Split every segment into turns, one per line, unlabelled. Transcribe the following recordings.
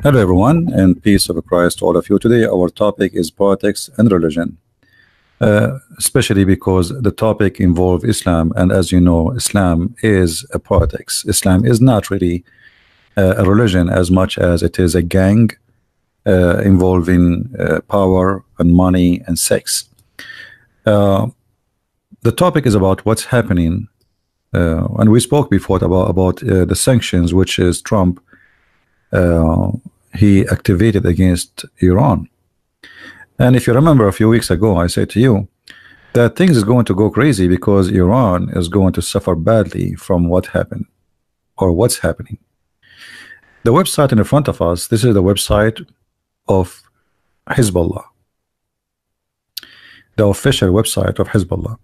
Hello everyone, and peace of Christ to all of you. Today our topic is politics and religion, especially because the topic involves Islam, and as you know, Islam is a politics. Islam is not really a religion as much as it is a gang involving power and money and sex. The topic is about what's happening, and we spoke before about the sanctions, which is Trump he activated against Iran. And if you remember a few weeks ago, I said to you that things is going to go crazy because Iran is going to suffer badly from what happened or what's happening. The website in front of us, this is the website of Hezbollah, the official website of Hezbollah.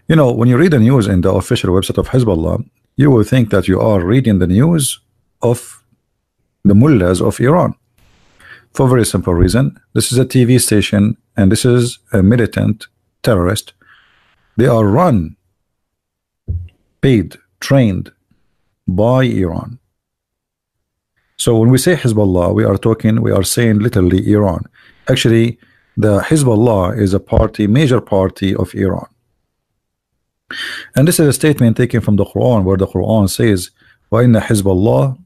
You know, when you read the news in the official website of Hezbollah, you will think that you are reading the news of the mullahs of Iran, for a very simple reason. This is a TV station and this is a militant terrorist. They are run, paid, trained by Iran. So when we say Hezbollah, we are saying literally Iran. Actually, the Hezbollah is a party, major party of Iran. And this is a statement taken from the Quran, where the Quran says, وَإِنَّ حِزْبَ اللَّهِ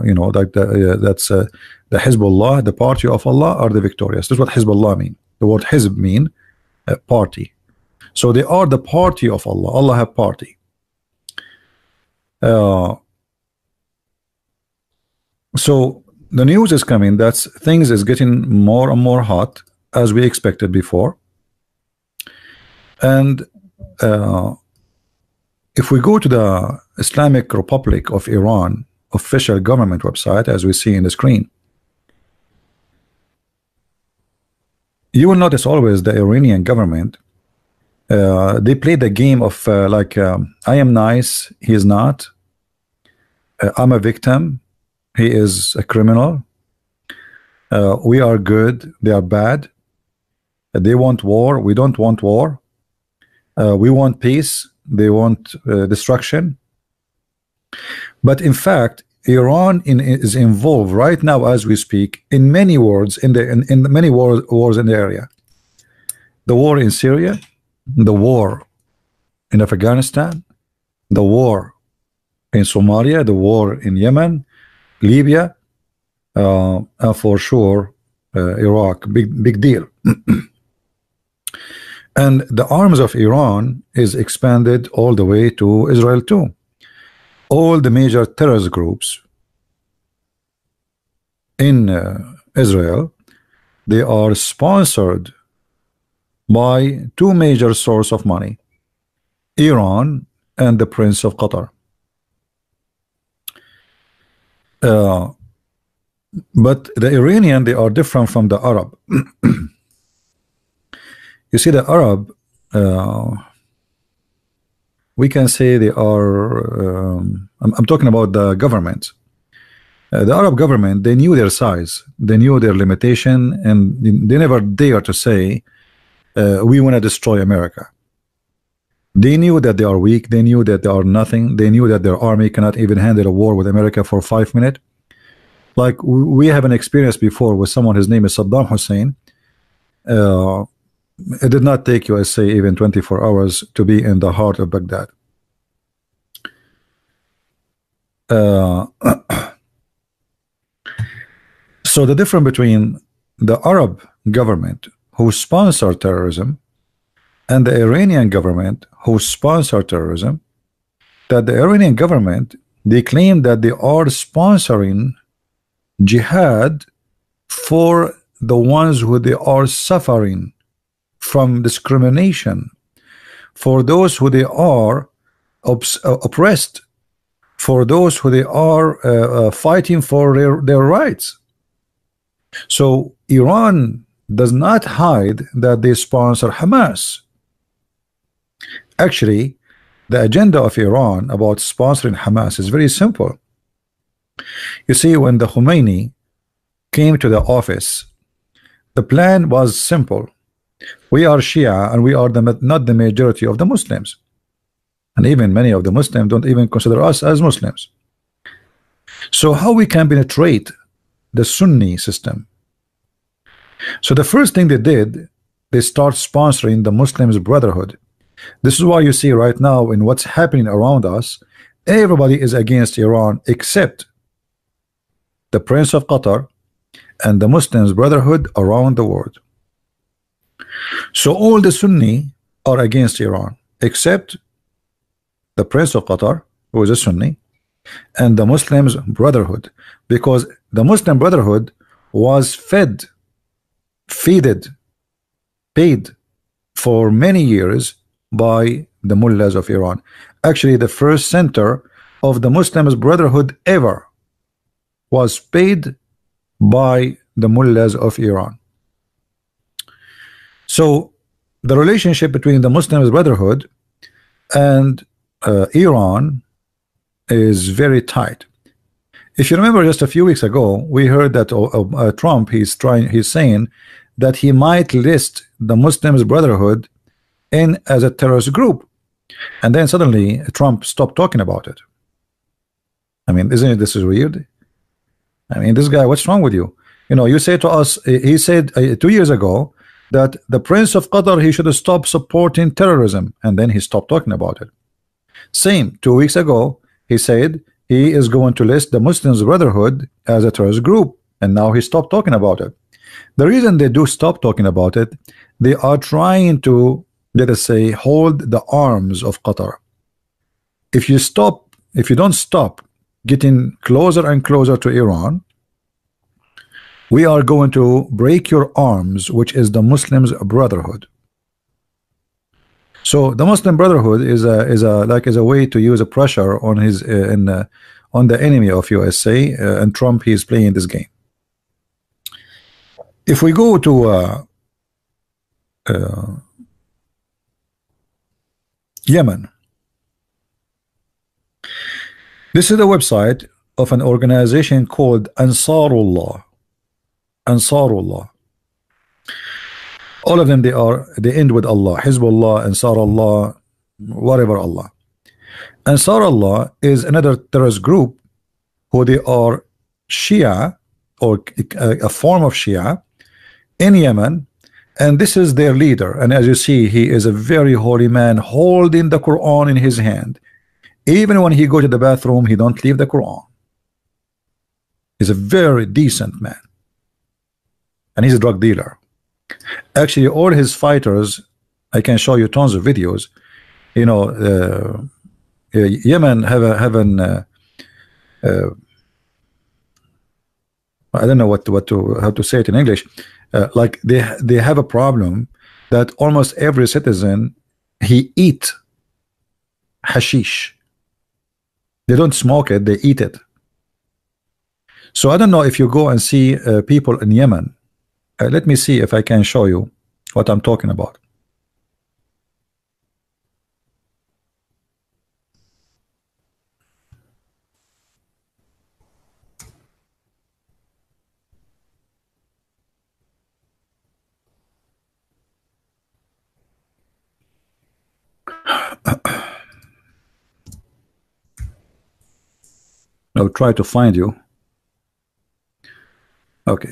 you know, like that's the Hezbollah, the party of Allah, are the victorious. That's what Hezbollah mean. The word Hizb mean party. So they are the party of Allah. Allah have party. So the news is coming that things is getting more and more hot, as we expected before. And if we go to the Islamic Republic of Iran official government website, as we see in the screen, you will notice always the Iranian government, they play the game of I am nice, he is not, I'm a victim, he is a criminal, we are good, they are bad, they want war, we don't want war, we want peace, they want destruction. But in fact, Iran is involved right now, as we speak, in many wars in many wars in the area. The war in Syria, the war in Afghanistan, the war in Somalia, the war in Yemen, Libya, and for sure Iraq. Big deal. And the arms of Iran is expanded all the way to Israel too. All the major terrorist groups in Israel, they are sponsored by two major sources of money, Iran and the Prince of Qatar. But the Iranian, they are different from the Arab. You see, the Arab, we can say they are, I'm talking about the government. The Arab government, they knew their size, they knew their limitation, and they never dare to say, we want to destroy America. They knew that they are weak, they knew that they are nothing, they knew that their army cannot even handle a war with America for 5 minutes. Like we have an experience before with someone, his name is Saddam Hussein. It did not take USA even 24 hours to be in the heart of Baghdad. So the difference between the Arab government who sponsor terrorism and the Iranian government who sponsor terrorism, that the Iranian government, they claim that they are sponsoring jihad for the ones who they are suffering from discrimination, for those who they are oppressed, for those who they are fighting for their rights. So Iran does not hide that they sponsor Hamas. Actually, the agenda of Iran about sponsoring Hamas is very simple. You see, when the Khomeini came to the office, the plan was simple. We are Shia and we are not the majority of the Muslims. And even many of the Muslims don't even consider us as Muslims. So how we can penetrate the Sunni system. So the first thing they did, they start sponsoring the Muslims Brotherhood. This is why you see right now in what's happening around us, everybody is against Iran except the Prince of Qatar and the Muslims Brotherhood around the world. So all the Sunni are against Iran except the Prince of Qatar, who is a Sunni, and the Muslims Brotherhood, because the Muslim Brotherhood was paid for many years by the mullahs of Iran. Actually, the first center of the Muslims Brotherhood ever was paid by the mullahs of Iran. So the relationship between the Muslims Brotherhood and Iran is very tight. If you remember, just a few weeks ago, we heard that Trump, he's saying that he might list the Muslims Brotherhood in as a terrorist group, and then suddenly Trump stopped talking about it. I mean, isn't it, this is weird? I mean, this guy, what's wrong with you? You know, you say to us, he said 2 years ago that the Prince of Qatar, he should stop supporting terrorism, and then he stopped talking about it. Same 2 weeks ago, he said he is going to list the Muslims Brotherhood as a terrorist group, and now he stopped talking about it. The reason they do stop talking about it, they are trying to, let us say, hold the arms of Qatar. If you don't stop getting closer and closer to Iran, we are going to break your arms, which is the Muslims Brotherhood. So the Muslim Brotherhood is a way to use a pressure on his on the enemy of USA, and Trump, he is playing this game. If we go to Yemen, this is the website of an organization called Ansarullah. Ansarullah. All of them, they end with Allah. Hizbullah, Ansarullah, whatever Allah. Ansarullah is another terrorist group who they are Shia, or a form of Shia in Yemen, and this is their leader. And as you see, he is a very holy man holding the Quran in his hand. Even when he go to the bathroom, he don't leave the Quran. He's a very decent man, and he's a drug dealer. Actually, all his fighters, I can show you tons of videos. You know, Yemen have I don't know how to say it in English. Like they have a problem that almost every citizen, he eat hashish. They don't smoke it, they eat it. So I don't know if you go and see people in Yemen. Let me see if I can show you what I'm talking about. I'll try to find you. Okay.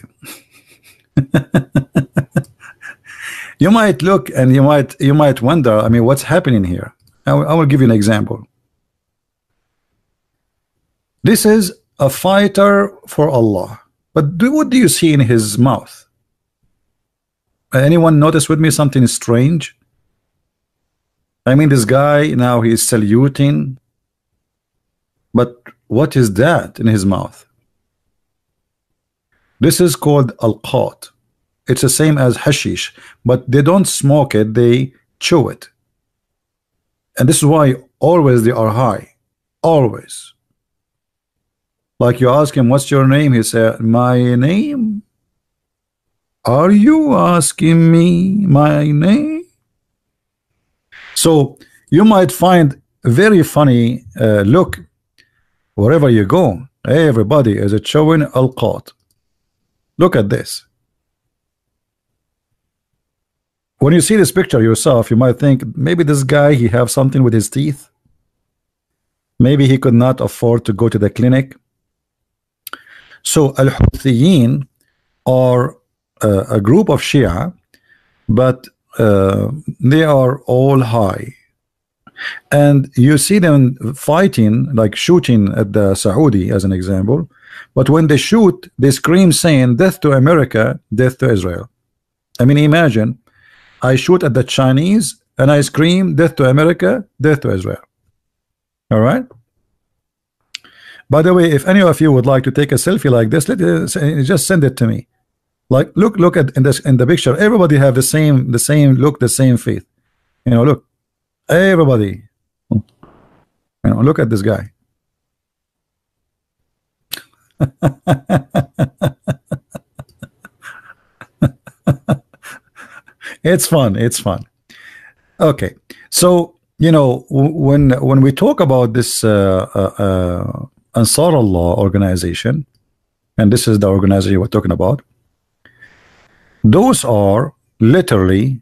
You might look and you might wonder, I mean, what's happening here? I will give you an example. This is a fighter for Allah, but what do you see in his mouth? Anyone notice with me something strange? I mean, this guy now, he's saluting, but what is that in his mouth? This is called al-qat. It's the same as hashish, but they don't smoke it, they chew it. And this is why always they are high. Always. Like you ask him, what's your name? He said, my name? Are you asking me my name? So you might find a very funny look wherever you go. Everybody is chewing al-qat. Look at this. When you see this picture yourself, you might think maybe this guy, he have something with his teeth. Maybe he could not afford to go to the clinic. So Al-Houthiyyin are a group of Shia, but they are all high, and you see them fighting, like shooting at the Saudi as an example, but when they shoot they scream saying death to America, death to Israel. I mean, imagine I shoot at the Chinese and I scream death to America, death to Israel. All right. By the way, if any of you would like to take a selfie like this, just send it to me. Like, look at in this, in the picture, everybody have the same look, the same faith. You know, look, everybody. You know, look at this guy. It's fun. It's fun. Okay, so you know, when we talk about this Ansar Allah organization, and this is the organization we're talking about, those are literally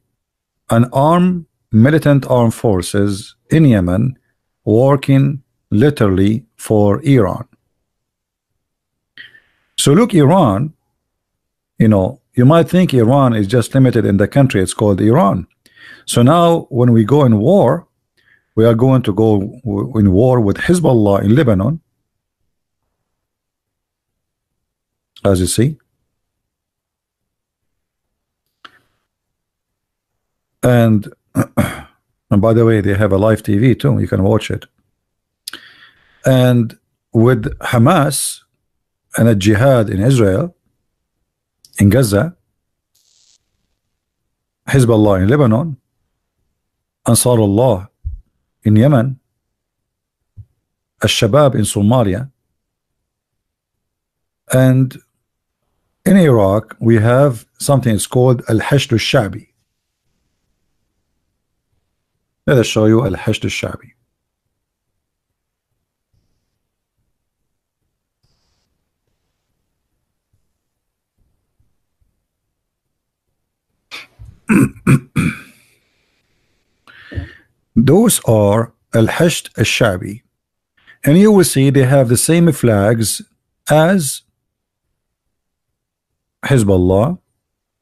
an militant armed forces in Yemen working literally for Iran. So look, Iran, you know, you might think Iran is just limited in the country, it's called Iran. So now when we go in war, we are going to go in war with Hezbollah in Lebanon, as you see. And by the way, they have a live TV too, you can watch it. And with Hamas and a jihad in Israel, in Gaza, Hezbollah in Lebanon, Ansar Allah in Yemen, Al-Shabaab in Somalia, and in Iraq we have something it's called Al-Hashd Al-Shabi. Let us show you Al-Hashd Al-Shabi. Those are Al-Hashd Al-Shabi, and you will see they have the same flags as Hezbollah.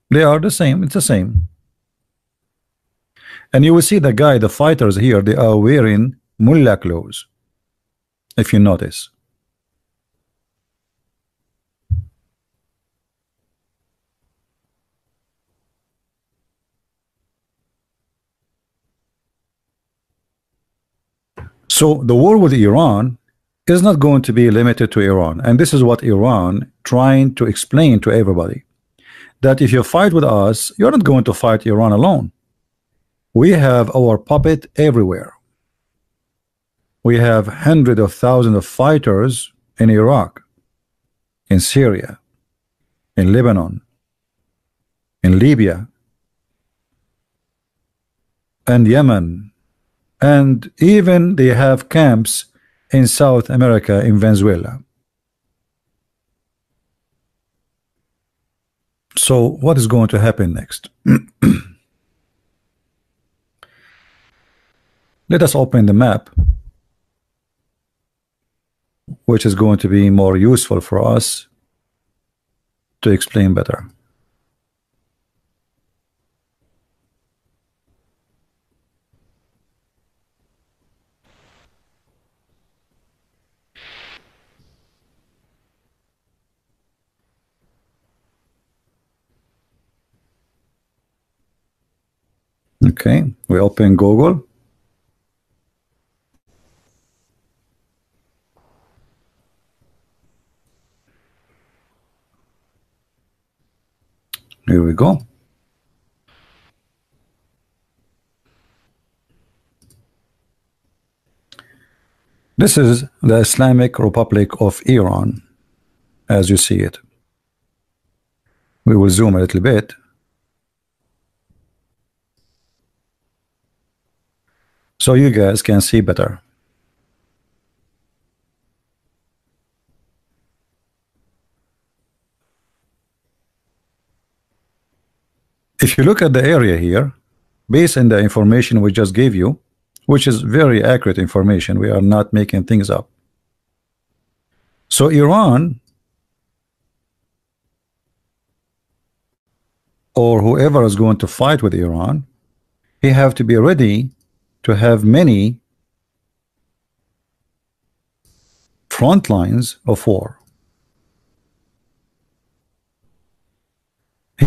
They are the same, it's the same. And you will see the fighters here, they are wearing mullah clothes, if you notice. So the war with Iran is not going to be limited to Iran, and this is what Iran trying to explain to everybody, that if you fight with us, you're not going to fight Iran alone. We have our puppet everywhere. We have hundreds of thousands of fighters in Iraq, in Syria, in Lebanon, in Libya, and Yemen, and even they have camps in South America, in Venezuela. So what is going to happen next? Let us open the map, which is going to be more useful for us to explain better. Okay, we open Google. Here we go. This is the Islamic Republic of Iran, as you see it. We will zoom a little bit. So you guys can see better. If you look at the area here, based on the information we just gave you, which is very accurate information, we are not making things up. So Iran or whoever is going to fight with Iran, he have to be ready to have many front lines of war.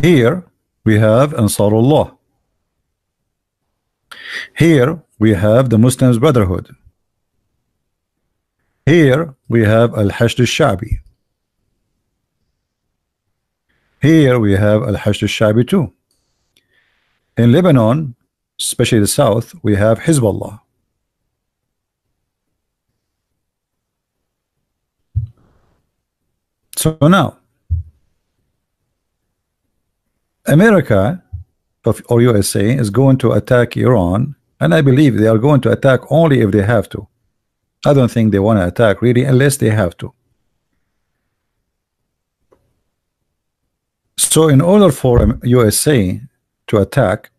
Here we have Ansarullah. Here we have the Muslims Brotherhood. Here we have Al-Hashd al-Shabi. Here we have Al-Hashd al-Shabi too. In Lebanon, especially the south, we have Hezbollah. So now, America or USA is going to attack Iran, and I believe they are going to attack only if they have to. I don't think they want to attack really unless they have to. So in order for USA to attack,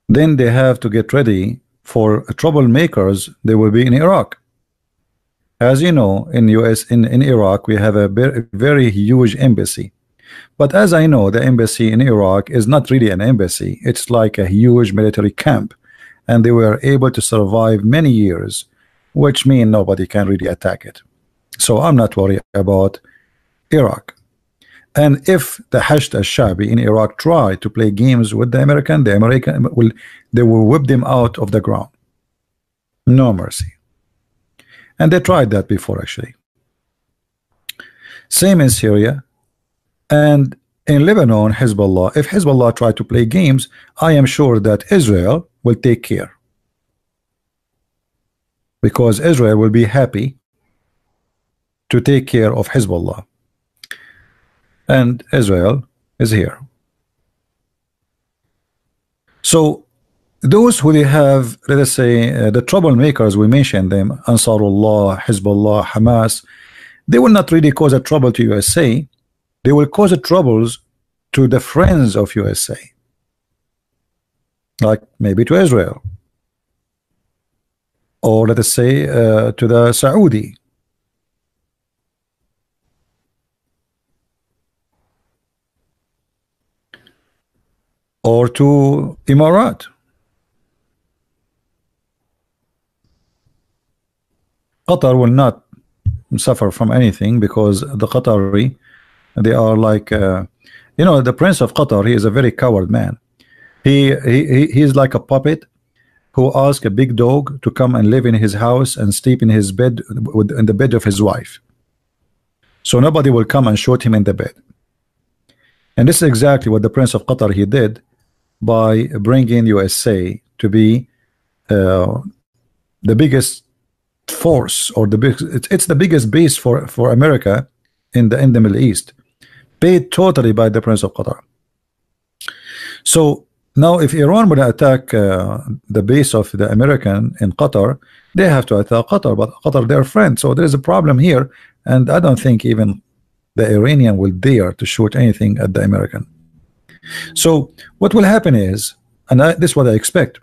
then they have to get ready for troublemakers. They will be in Iraq. As you know, in Iraq we have a very huge embassy. But as I know, the embassy in Iraq is not really an embassy. It's like a huge military camp, and they were able to survive many years, which means nobody can really attack it. So I'm not worried about Iraq. And if the Hashd al-Shabi in Iraq try to play games with the American will whip them out of the ground. No mercy. And they tried that before, actually. Same in Syria. And in Lebanon, Hezbollah, if Hezbollah try to play games, I am sure that Israel will take care, because Israel will be happy to take care of Hezbollah, and Israel is here. So those who they have, let us say, the troublemakers, we mentioned them, Ansarullah, Hezbollah, Hamas, they will not really cause a trouble to USA. They will cause troubles to the friends of USA, like maybe to Israel, or let us say to the Saudi, or to Emirat. Qatar will not suffer from anything, because the Qatari, they are like you know, the Prince of Qatar, he is a very coward man. He's like a puppet who asked a big dog to come and live in his house and sleep in his bed, in the bed of his wife, so nobody will come and shoot him in the bed. And this is exactly what the Prince of Qatar he did by bringing USA to be the biggest force, or it's the biggest base for America in the Middle East, paid totally by the Prince of Qatar. So now if Iran would attack the base of the American in Qatar, they have to attack Qatar, but Qatar their friend. So there is a problem here, and I don't think even the Iranian will dare to shoot anything at the American. So what will happen is, and this is what I expect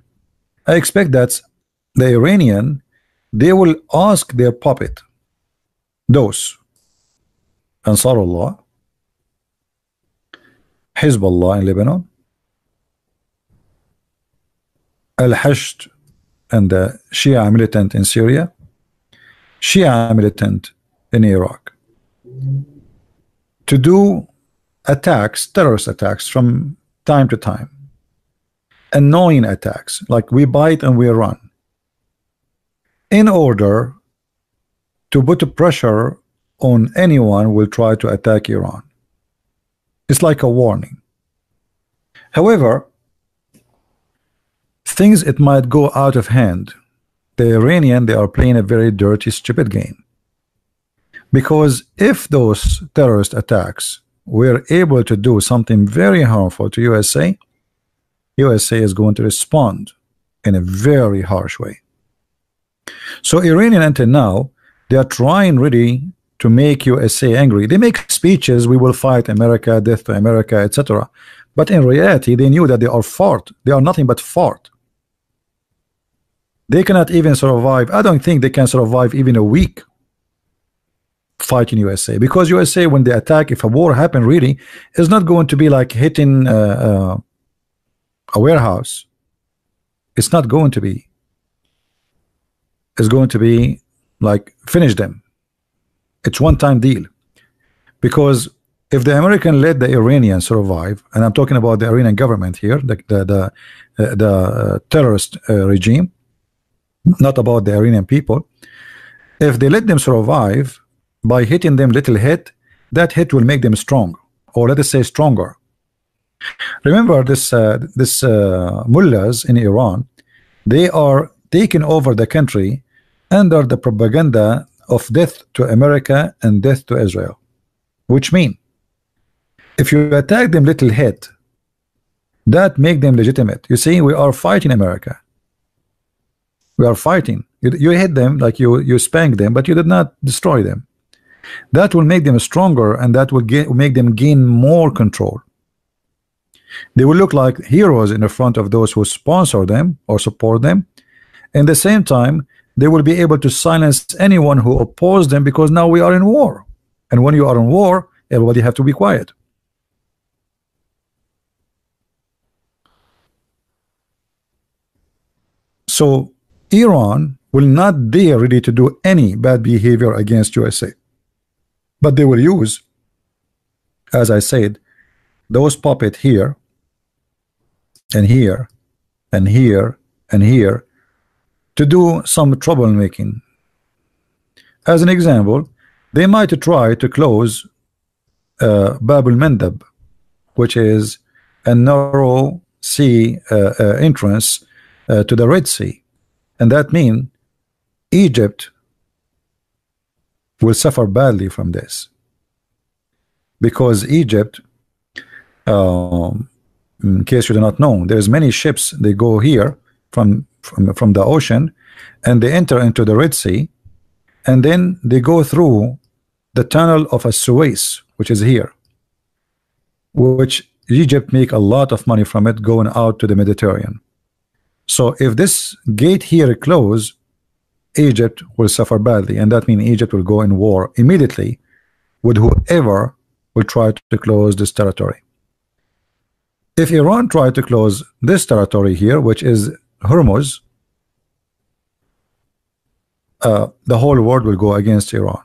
that the Iranian, they will ask their puppet, those Ansarullah, Hezbollah in Lebanon, Al-Hashd and the Shia militant in Syria, Shia militant in Iraq, to do attacks, terrorist attacks from time to time, annoying attacks like we bite and we run, in order to put a pressure on anyone who will try to attack Iran. It's like a warning. However, things, it might go out of hand. The Iranian, they are playing a very dirty, stupid game, because if those terrorist attacks were able to do something very harmful to USA, USA is going to respond in a very harsh way. So Iranian until now, they are trying really to make USA angry. They make speeches, we will fight America, death to America, etc. But in reality, they knew that they are fought. They are nothing but fought. They cannot even survive. I don't think they can survive even a week. fighting USA, because USA, when they attack, if a war happen really, is not going to be like hitting a warehouse. It's not going to be. It's going to be like finish them. It's one-time deal. Because if the American let the Iranians survive, and I'm talking about the Iranian government here, the terrorist regime, not about the Iranian people, if they let them survive by hitting them little hit, that hit will make them strong, or let us say stronger. Remember this mullahs in Iran, they are taking over the country under the propaganda of death to America and death to Israel, which mean if you attack them little hit, that make them legitimate. You see, we are fighting America. We are fighting. You hit them, like you spank them, but you did not destroy them. That will make them stronger, and that will make them gain more control. They will look like heroes in the front of those who sponsor them or support them. And at the same time, they will be able to silence anyone who opposes them, because now we are in war. And when you are in war, everybody have to be quiet. So Iran will not dare really to do any bad behavior against USA, but they will use, as I said, those puppets here and here and here and here to do some troublemaking. As an example, they might try to close Bab al-Mandab, which is a narrow sea entrance to the Red Sea, and that means Egypt will suffer badly from this, because Egypt, in case you do not know, there's many ships, they go here from the ocean and they enter into the Red Sea, and then they go through the tunnel of a Suez, which is here, which Egypt make a lot of money from it, going out to the Mediterranean. So if this gate here close, Egypt will suffer badly, and that means Egypt will go in war immediately with whoever will try to close this territory. If Iran try to close this territory here, which is Hormuz, the whole world will go against Iran.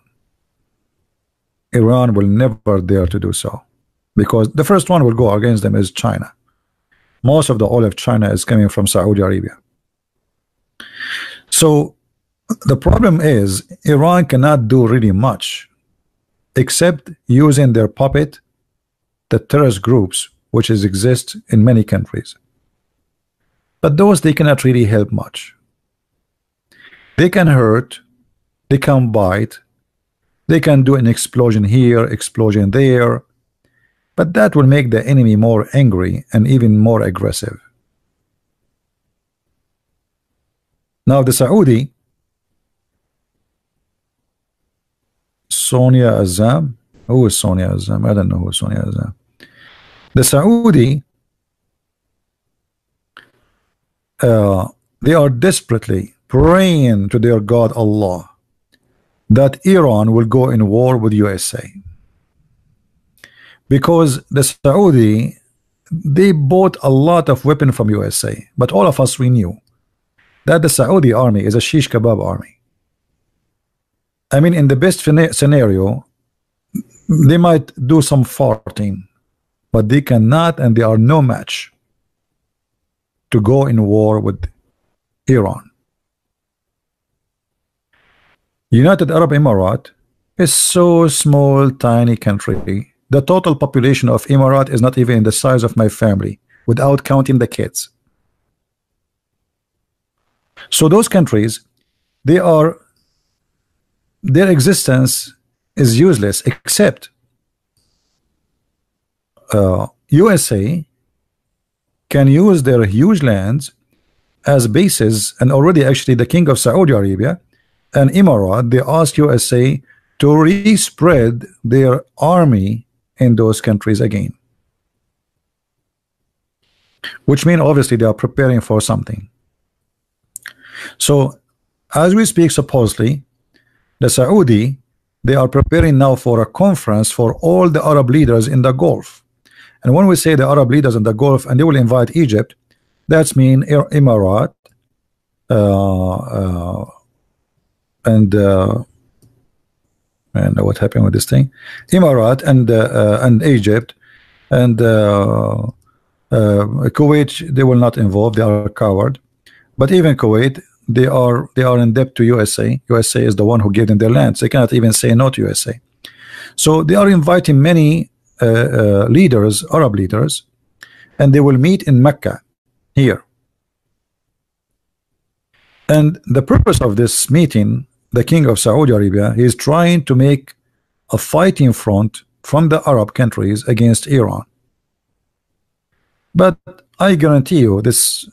Iran will never dare to do so, because the first one will go against them is China. Most of the oil of China is coming from Saudi Arabia. So the problem is Iran cannot do really much except using their puppet, the terrorist groups which exist in many countries. But those, they cannot really help much. They can hurt, they can bite, they can do an explosion here, explosion there, but that will make the enemy more angry and even more aggressive. Now the Saudi, Sonia Azam, who is Sonia Azam? I don't know who is Sonia Azam. The Saudi, they are desperately praying to their God Allah that Iran will go in war with USA, because the Saudi, they bought a lot of weapon from USA, but all of us, we knew that the Saudi army is a shish kebab army. I mean, in the best scenario, they might do some farting, but they cannot, and they are no match to go in war with Iran. United Arab Emirates is so small, tiny country. The total population of Emirates is not even the size of my family, without counting the kids. So those countries, their existence is useless, except USA can use their huge lands as bases, and already actually the king of Saudi Arabia and Emirates, they ask USA to respread their army in those countries again, which means obviously they are preparing for something. So as we speak, supposedly the Saudi, they are preparing now for a conference for all the Arab leaders in the Gulf. And when we say the Arab leaders in the Gulf, and they will invite Egypt, that's mean Emirat, and what happened with this thing? Emirat and Egypt and Kuwait. They will not involve. They are a coward. But even Kuwait, they are in debt to USA. USA is the one who gave them their lands. They cannot even say no to USA. So they are inviting many leaders, Arab leaders, and they will meet in Mecca here. And the purpose of this meeting, the king of Saudi Arabia, he is trying to make a fighting front from the Arab countries against Iran. But I guarantee you this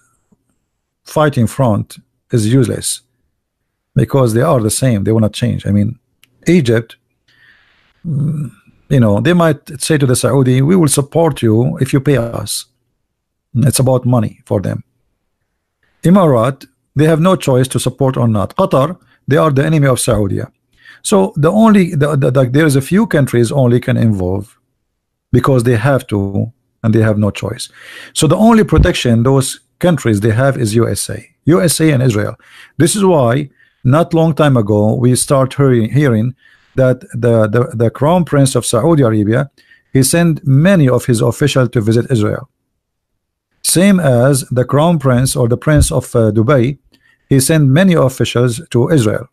fighting front is useless, because they are the same. They will not change. I mean, Egypt, they might say to the Saudi, we will support you if you pay us. It's about money for them. Emirat, they have no choice to support or not. Qatar, they are the enemy of Saudi. So there's a few countries only can involve because they have to, and they have no choice. So the only protection those countries they have is USA and Israel. This is why not long time ago we start hearing that the Crown Prince of Saudi Arabia, he sent many of his officials to visit Israel. Same as the Crown Prince or the Prince of Dubai, he sent many officials to Israel.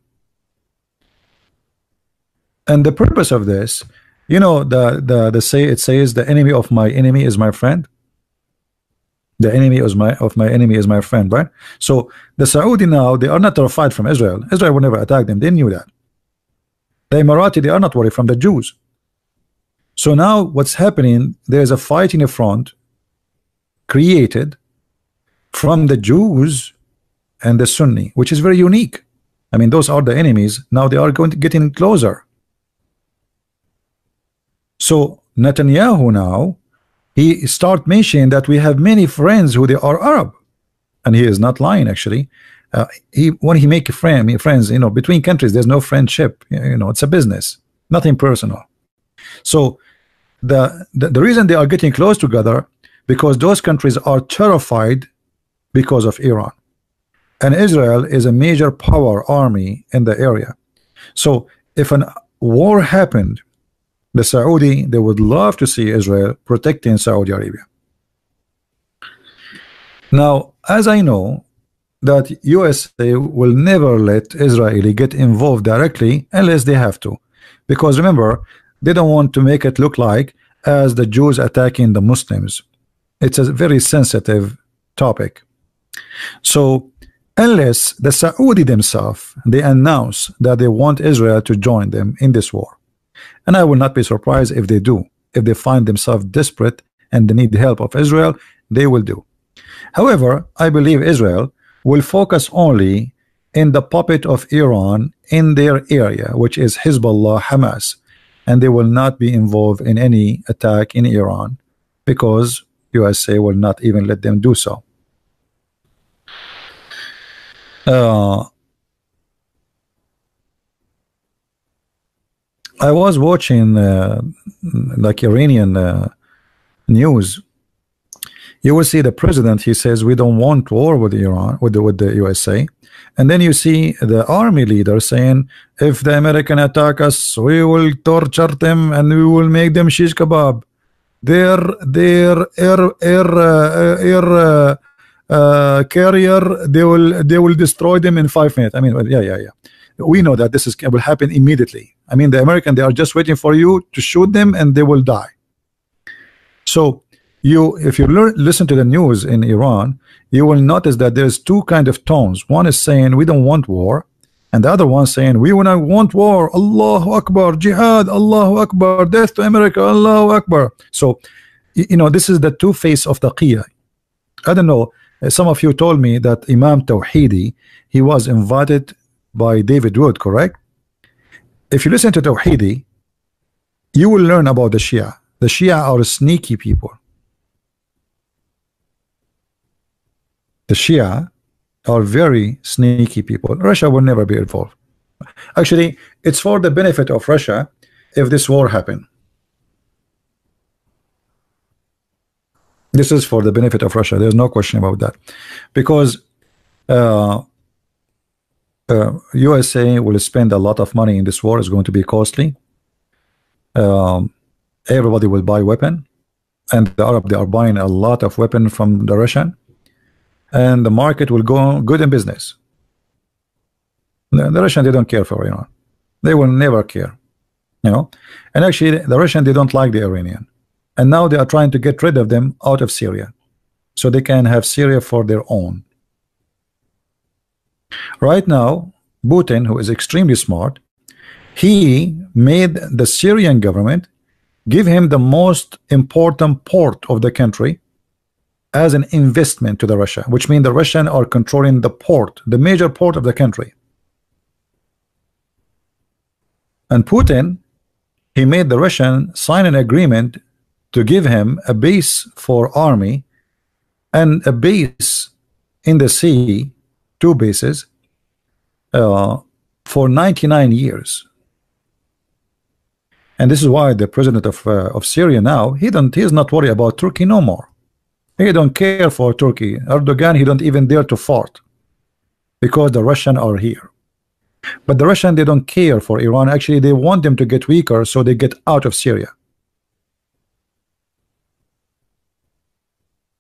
And the purpose of this, it says the enemy of my enemy is my friend. The enemy of my enemy is my friend, right? So the Saudi now, they are not terrified from Israel. Israel will never attack them. They knew that. The Emirati, they are not worried from the Jews. So now what's happening, there's a fight in the front created from the Jews and the Sunni, which is very unique. I mean, those are the enemies. Now they are going to getting closer. So Netanyahu now, he start mentioning that we have many friends who they are Arab, and he is not lying actually. When he make friends, between countries, there's no friendship. It's a business, nothing personal. So the reason they are getting close together, because those countries are terrified because of Iran, and Israel is a major power army in the area. So if a war happened, the Saudi, they would love to see Israel protecting Saudi Arabia. Now, as I know that USA will never let Israeli get involved directly unless they have to, because remember, they don't want to make it look like as the Jews attacking the Muslims. It's a very sensitive topic. So unless the Saudi themselves, they announce that they want Israel to join them in this war, and I will not be surprised if they do. If they find themselves desperate and they need the help of Israel, they will do. However, I believe Israel will focus only in the puppet of Iran in their area, which is Hezbollah, Hamas, and they will not be involved in any attack in Iran, because USA will not even let them do so. I was watching like Iranian news. You will see the president, he says we don't want war with Iran, with the USA, and then you see the army leader saying if the American attack us, we will torture them and we will make them shish kebab. Their air carrier, they will destroy them in 5 minutes. I mean, yeah. We know that this will happen immediately. I mean, the American, they are just waiting for you to shoot them and they will die. So if you listen to the news in Iran, you will notice that there's two kind of tones. One is saying we don't want war, and the other one saying we want war. Allahu Akbar, jihad, Allahu Akbar, death to America, Allahu Akbar. So this is the two face of taqiyya. I don't know, some of you told me that Imam Tawhidi, he was invited by David Wood, correct? If you listen to Tawhidi, you will learn about the Shia. The Shia are sneaky people. The Shia are very sneaky people. Russia will never be involved. Actually, it's for the benefit of Russia if this war happen. This is for the benefit of Russia. There's no question about that, because uh, USA will spend a lot of money in this war. It's going to be costly. Everybody will buy weapon, and the Arab, they are buying a lot of weapon from the Russian, and the market will go good in business. The Russian, they don't care for Iran. They will never care, you know. And actually, the Russian, they don't like the Iranian, and now they are trying to get rid of them out of Syria, so they can have Syria for their own. Right now, Putin, who is extremely smart, he made the Syrian government give him the most important port of the country as an investment to the Russia, which means the Russians are controlling the port, the major port of the country. And Putin, he made the Russian sign an agreement to give him a base for army and a base in the sea, 2 bases, for 99 years. And this is why the president of Syria now, he's not worried about Turkey no more. He don't care for Turkey. Erdogan, he don't even dare to fart, because the Russians are here. But the Russians, they don't care for Iran. Actually, they want them to get weaker so they get out of Syria.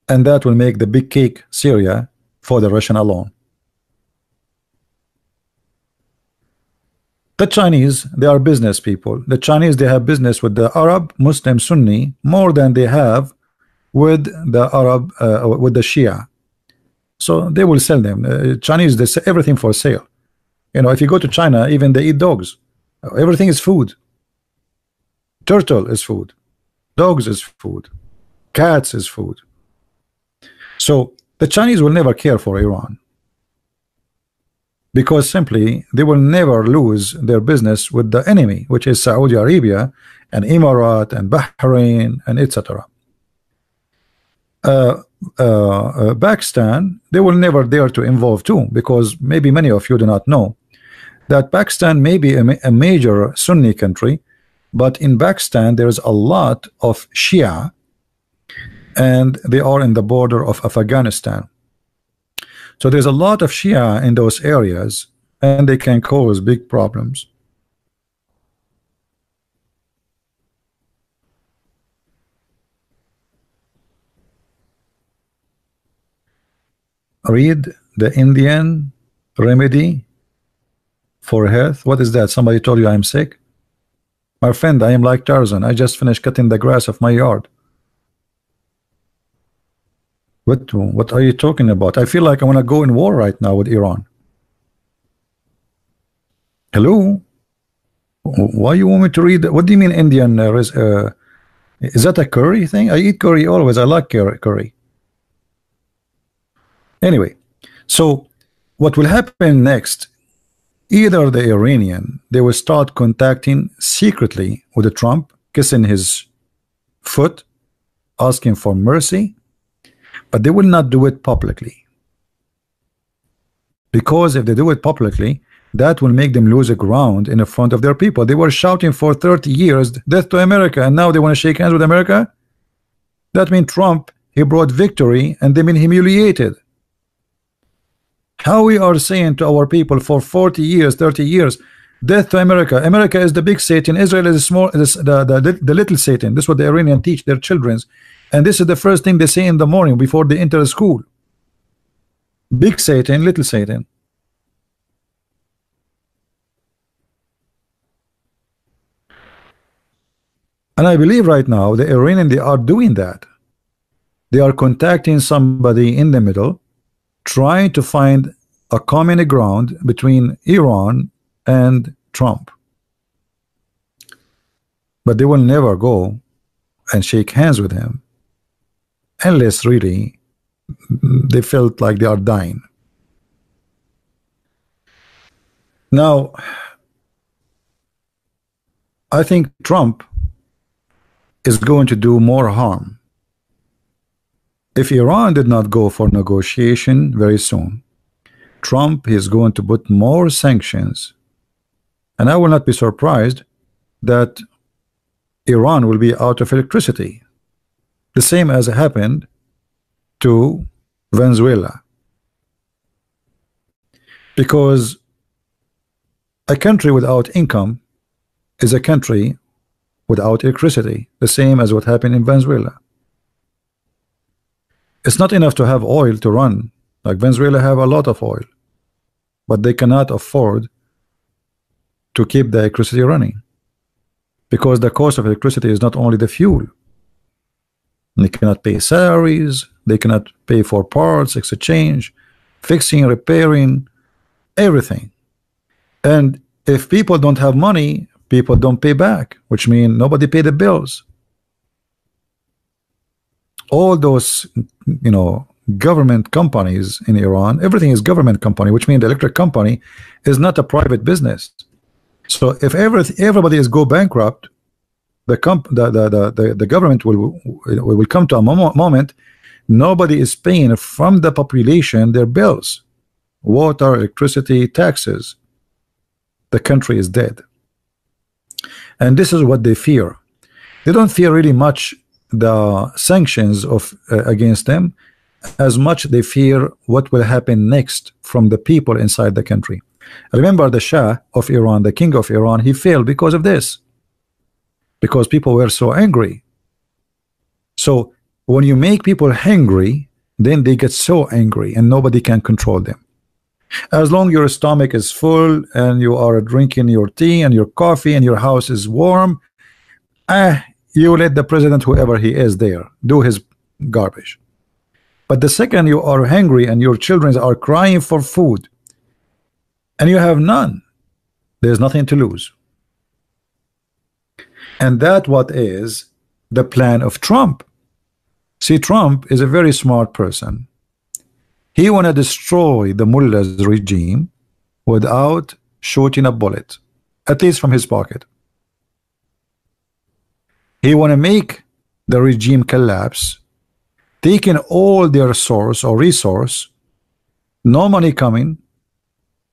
And that will make the big cake Syria for the Russian alone. The Chinese, they are business people. The Chinese, they have business with the Arab, Muslim, Sunni more than they have with the Arab, with the Shia. So they will sell them. Chinese, they sell everything for sale. You know, if you go to China, even they eat dogs. Everything is food. Turtle is food. Dogs is food. Cats is food. So the Chinese will never care for Iran, because simply they will never lose their business with the enemy, which is Saudi Arabia and Emirat and Bahrain and etc. Pakistan, they will never dare to involve too, because maybe many of you do not know that Pakistan may be a major Sunni country, but in Pakistan there is a lot of Shia, and they are in the border of Afghanistan. So there's a lot of Shia in those areas, and they can cause big problems. Read the Indian remedy for health. What is that? Somebody told you I'm sick? My friend, I am like Tarzan. I just finished cutting the grass of my yard. What are you talking about? I feel like I want to go in war right now with Iran. Hello? Why you want me to read? What do you mean Indian? Is that a curry thing? I eat curry always. I like curry. Anyway, so what will happen next? Either the Iranian, they will start contacting secretly with Trump, kissing his foot, asking for mercy, but they will not do it publicly, because if they do it publicly, that will make them lose a ground in the front of their people. They were shouting for 30 years, death to America, and now they want to shake hands with America. That means Trump, he brought victory, and they've been humiliated. How we are saying to our people for 40 years, 30 years, death to America. America is the big Satan. Israel is the little Satan. This is what the Iranians teach their children. And this is the first thing they say in the morning before they enter school. Big Satan, little Satan. And I believe right now the Iranians, they are doing that. They are contacting somebody in the middle, trying to find a common ground between Iran and Trump. But they will never go and shake hands with him unless really they felt like they are dying. Now, I think Trump is going to do more harm. If Iran did not go for negotiation very soon, Trump is going to put more sanctions And I will not be surprised that Iran will be out of electricity, the same as happened to Venezuela. Because a country without income is a country without electricity, the same as what happened in Venezuela. It's not enough to have oil to run. Like Venezuela have a lot of oil, but they cannot afford to keep the electricity running, because the cost of electricity is not only the fuel. They cannot pay salaries, they cannot pay for parts, exchange, fixing, repairing, everything. And if people don't have money, people don't pay back, which means nobody pay the bills. All those, you know, government companies in Iran, everything is government company, which means the electric company is not a private business. So if everybody is go bankrupt, the government will come to a moment nobody is paying from the population their bills, water, electricity, taxes. The country is dead. And this is what they fear. They don't fear really much the sanctions of against them, as much they fear what will happen next from the people inside the country. Remember the Shah of Iran, the king of Iran, he failed because of this, because people were so angry. So when you make people hungry, then they get so angry and nobody can control them. As long as your stomach is full and you are drinking your tea and your coffee and your house is warm, you let the president, whoever he is there, do his garbage. But the second you are hungry and your children are crying for food and you have none, there's nothing to lose. And that what is the plan of Trump. See, Trump is a very smart person. He want to destroy the mullah's regime without shooting a bullet, at least from his pocket. He want to make the regime collapse, taking all their source or resource, no money coming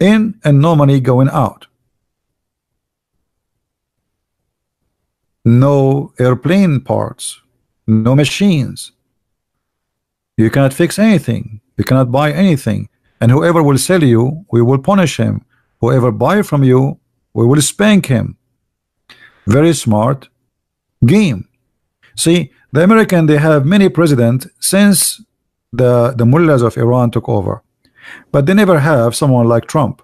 in and no money going out. No airplane parts, no machines. You cannot fix anything. You cannot buy anything. And whoever will sell you, we will punish him. Whoever buy from you, we will spank him. Very smart game. See, the American, they have many presidents since the mullahs of Iran took over, but they never have someone like Trump.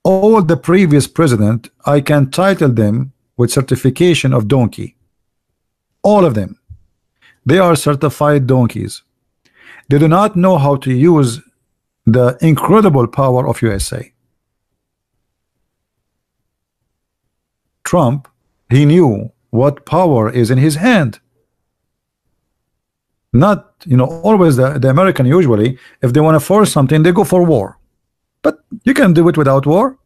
All the previous president, I can title them with certification of donkey. All of them, they are certified donkeys. They do not know how to use the incredible power of USA. Trump, he knew what power is in his hand. Not, you know, always the American, usually if they want to force something, they go for war. But you can do it without war.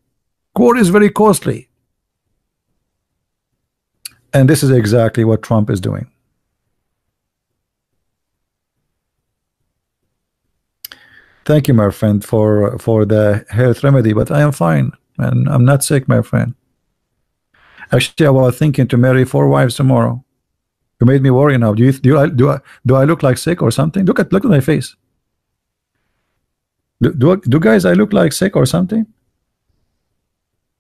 War is very costly. And this is exactly what Trump is doing. Thank you, my friend, for the health remedy, but I am fine and I'm not sick, my friend. Actually, I was thinking to marry 4 wives tomorrow. You made me worry now. Do I look like sick or something? Look at my face. Do guys I look like sick or something?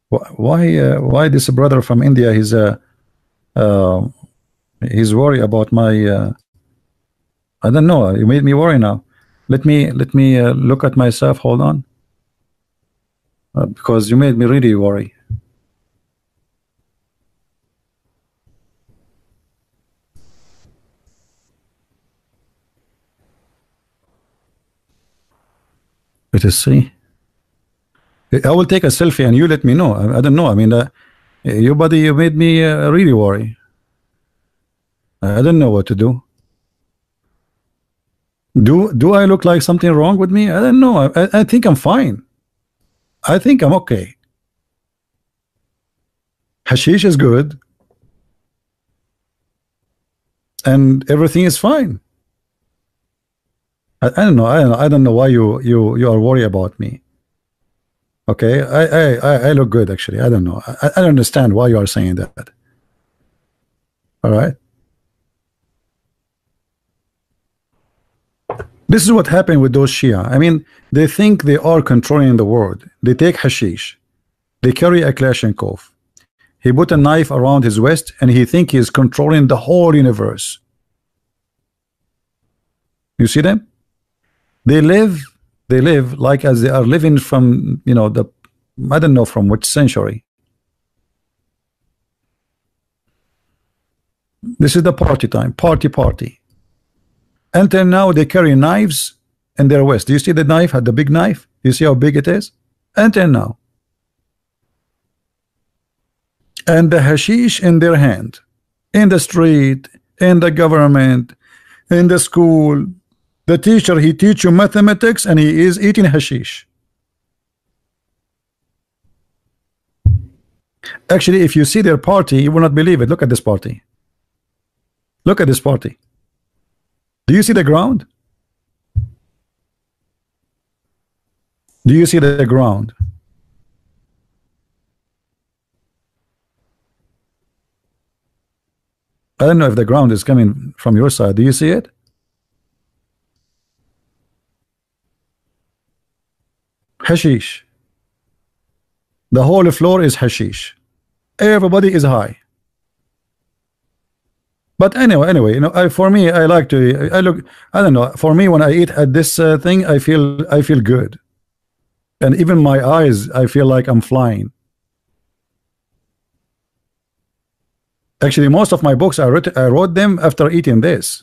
Why this brother from India? He's worried about my. I don't know. You made me worry now. Let me look at myself. Hold on, because you made me really worry. Let us see. I will take a selfie and you let me know. I don't know. I mean, your body, you made me really worry. I don't know what to do. Do I look like something wrong with me? I don't know. I think I'm fine. I think I'm okay. Hashish is good. And everything is fine. I don't know. I don't know why you are worried about me. Okay, I look good actually. I don't know. I don't understand why you are saying that. All right. This is what happened with those Shia. I mean, they think they are controlling the world. They take hashish. They carry a Kalashnikov. He put a knife around his waist and he think he is controlling the whole universe. You see them? They live like as they are living from, you know, the, I don't know from which century. This is the party time, party. Until now they carry knives in their waist. Do you see the knife? Had the big knife? You see how big it is? Until now. And the hashish in their hand, in the street, in the government, in the school. The teacher, he teach you mathematics and he is eating hashish. Actually, if you see their party, you will not believe it. Look at this party. Look at this party. Do you see the ground? Do you see the ground? I don't know if the ground is coming from your side. Do you see it? Hashish. The whole floor is hashish. Everybody is high. But anyway, you know, for me, I like to. I don't know. For me, when I eat at this thing, I feel good, and even my eyes, I feel like I'm flying. Actually, most of my books I wrote them after eating this.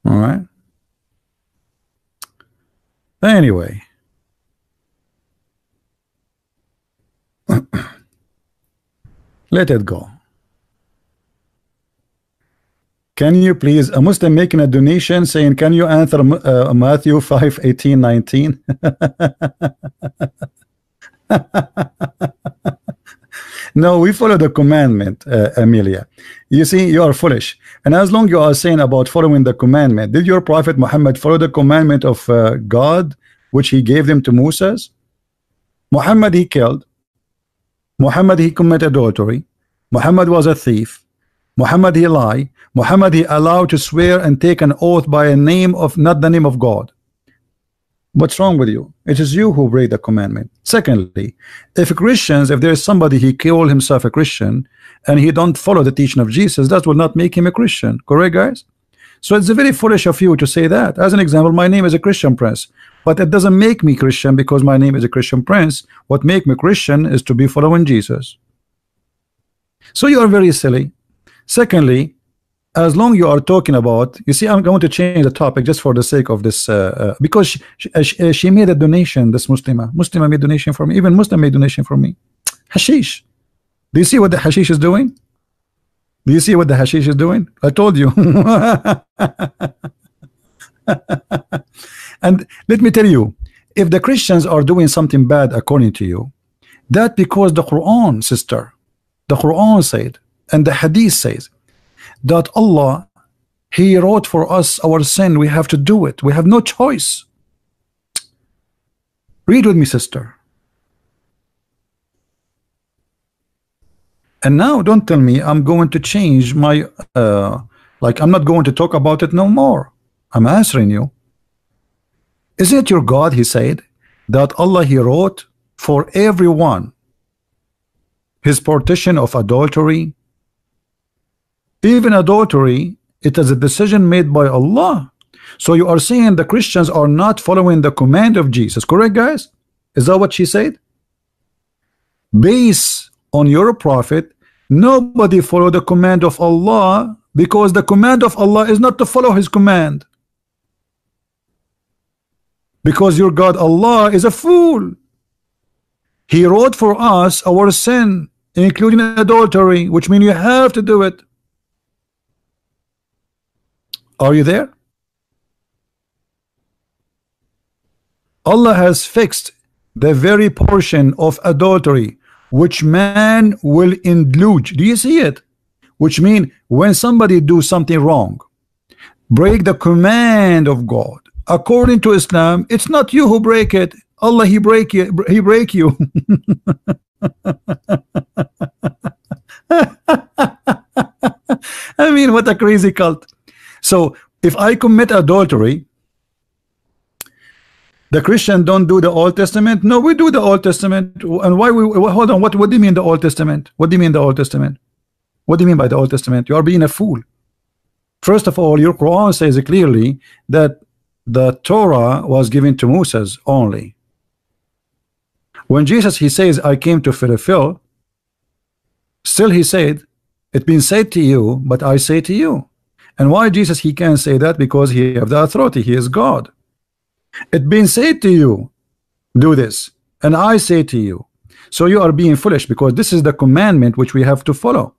All right. Anyway. Let it go. Can you please, a Muslim making a donation saying, can you answer Matthew 5:18-19? No, we follow the commandment, Amelia. You see, you are foolish. And as long you are saying about following the commandment, did your prophet Muhammad follow the commandment of God, which he gave them to Moses? Muhammad, he killed. Muhammad, he committed adultery. Muhammad was a thief. Muhammad, he lied. Muhammad, he allowed to swear and take an oath by a name of, not the name of God. What's wrong with you? It is you who break the commandment. Secondly, if Christians, if there is somebody he call himself a Christian and he don't follow the teaching of Jesus, that will not make him a Christian. Correct, guys? So it's very foolish of you to say that. As an example, my name is a Christian Prince, but it doesn't make me Christian because my name is a Christian Prince. What make me Christian is to be following Jesus. So you are very silly. Secondly, as long you are talking about, you see, I'm going to change the topic just for the sake of this, because she made a donation. This Muslima made donation for me. Even Muslim made donation for me. Hashish. Do you see what the hashish is doing? Do you see what the hashish is doing? I told you. And let me tell you, if the Christians are doing something bad according to you, that because the Quran, sister, the Quran said, and the Hadith says, that Allah, he wrote for us our sin. We have to do it. We have no choice. Read with me, sister. And now don't tell me I'm going to change my like I'm not going to talk about it no more. I'm answering you. Isn't it your God, he said, that Allah, he wrote for everyone his partition of adultery? Even adultery, it is a decision made by Allah. So you are saying the Christians are not following the command of Jesus, correct, guys? Is that what she said? Based on your prophet, nobody follow the command of Allah, because the command of Allah is not to follow his command. Because your God Allah is a fool. He wrote for us our sin, including adultery, which means you have to do it. Are you there? Allah has fixed the very portion of adultery which man will indulge. Do you see it? Which means when somebody do something wrong, break the command of God, According to Islam, it's not you who break it. Allah, he break you. He break you. I mean, what a crazy cult. So if I commit adultery, the Christian don't do the Old Testament. No, we do the Old Testament. And why we hold on? What do you mean the Old Testament? What do you mean the Old Testament? What do you mean by the Old Testament? You are being a fool. First of all, your Quran says clearly that the Torah was given to Moses only. When Jesus, he says, I came to fulfill, still he said, it's been said to you, but I say to you. And why Jesus, he can say that? Because he have the authority. He is God. It's been said to you, do this, and I say to you. So you are being foolish, because this is the commandment which we have to follow.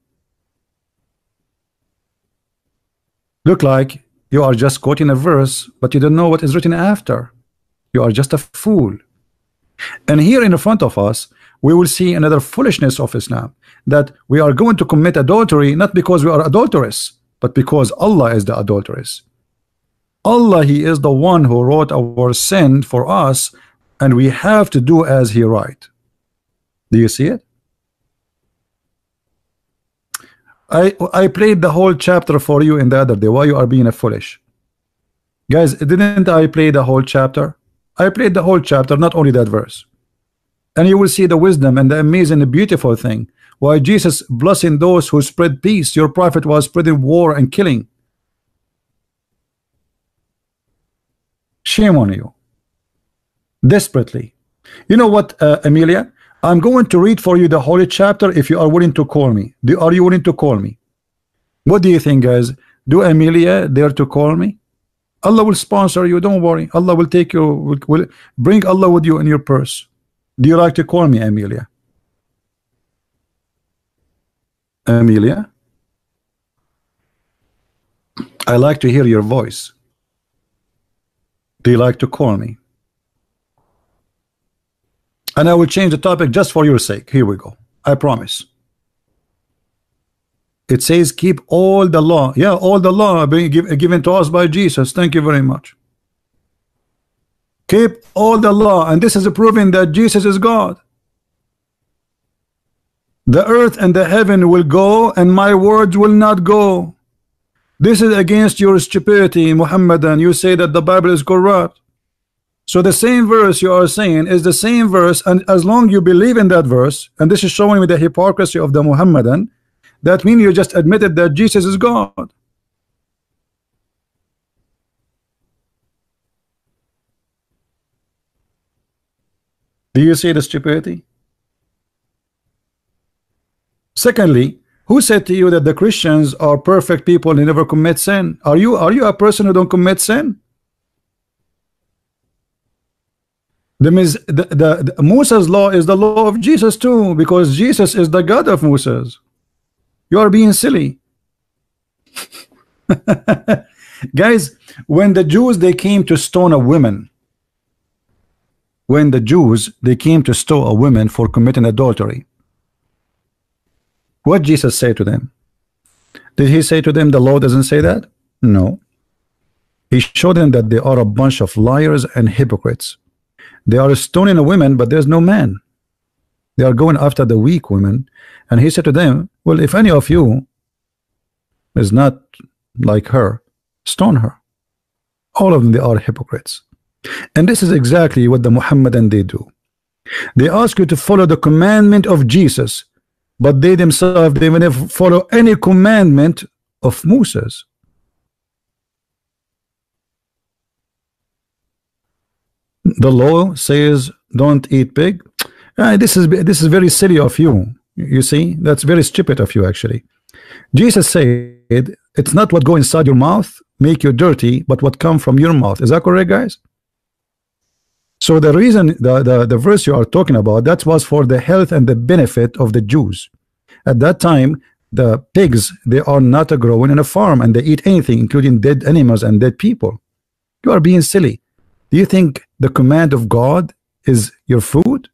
Look like you are just quoting a verse, but you don't know what is written after. You are just a fool. And here in front of us, we will see another foolishness of Islam, that we are going to commit adultery not because we are adulterous, but because Allah is the adulteress. Allah, he is the one who wrote our sin for us, and we have to do as he write. Do you see it? I played the whole chapter for you in the other day. Why you are being a foolish? Guys, didn't I play the whole chapter? I played the whole chapter, not only that verse. And you will see the wisdom and the amazing and beautiful thing. Why Jesus blessing those who spread peace. Your prophet was spreading war and killing. Shame on you. Desperately. You know what, Amelia? I'm going to read for you the holy chapter if you are willing to call me. Are you willing to call me? What do you think, guys? Do Amelia dare to call me? Allah will sponsor you, don't worry. Allah will take you, will bring Allah with you in your purse. Do you like to call me, Amelia? Amelia? I like to hear your voice. Do you like to call me? And I will change the topic just for your sake. Here we go. I promise. It says keep all the law. Yeah, all the law being given to us by Jesus. Thank you very much. Keep all the law, and this is proving that Jesus is God. The earth and the heaven will go, and my words will not go. This is against your stupidity, Muhammadan. You say that the Bible is corrupt. So the same verse you are saying is the same verse, and as long you believe in that verse, and this is showing me the hypocrisy of the Muhammadan, that means you just admitted that Jesus is God. Do you see the stupidity? Secondly, who said to you that the Christians are perfect people and never commit sin? Are you a person who don't commit sin? The Moses law is the law of Jesus too, because Jesus is the God of Moses. You are being silly. Guys, when the Jews they came to stone a woman, when the Jews they came to stone a woman for committing adultery, what Jesus say to them? Did he say to them the law doesn't say that? No. He showed them that they are a bunch of liars and hypocrites. They are stoning a woman, but there's no man. They are going after the weak women. And he said to them, well, if any of you is not like her, stone her. All of them, they are hypocrites. And this is exactly what the Muhammadan they do. They ask you to follow the commandment of Jesus, but they themselves, they will never follow any commandment of Moses. The law says don't eat pig. This is very silly of you. You see, that's very stupid of you actually. Jesus said it's not what go inside your mouth make you dirty, but what come from your mouth. Is that correct, guys? So the reason the verse you are talking about, that was for the health and the benefit of the Jews. At that time, the pigs, they are not growing in a farm, and they eat anything, including dead animals and dead people. You are being silly. Do you think the command of God is your food?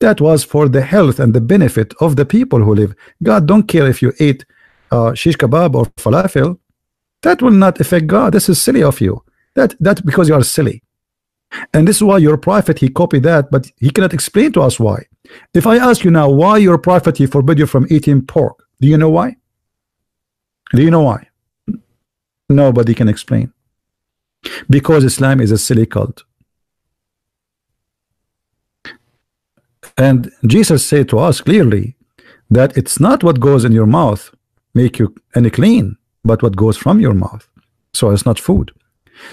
That was for the health and the benefit of the people who live. God don't care if you ate shish kebab or falafel. That will not affect God. This is silly of you. That's because you are silly. And this is why your prophet, he copied that, but he cannot explain to us why. If I ask you now why your prophet, he forbid you from eating pork, do you know why? Do you know why? Nobody can explain. Because Islam is a silly cult. And Jesus said to us clearly that it's not what goes in your mouth make you any clean, but what goes from your mouth. So it's not food.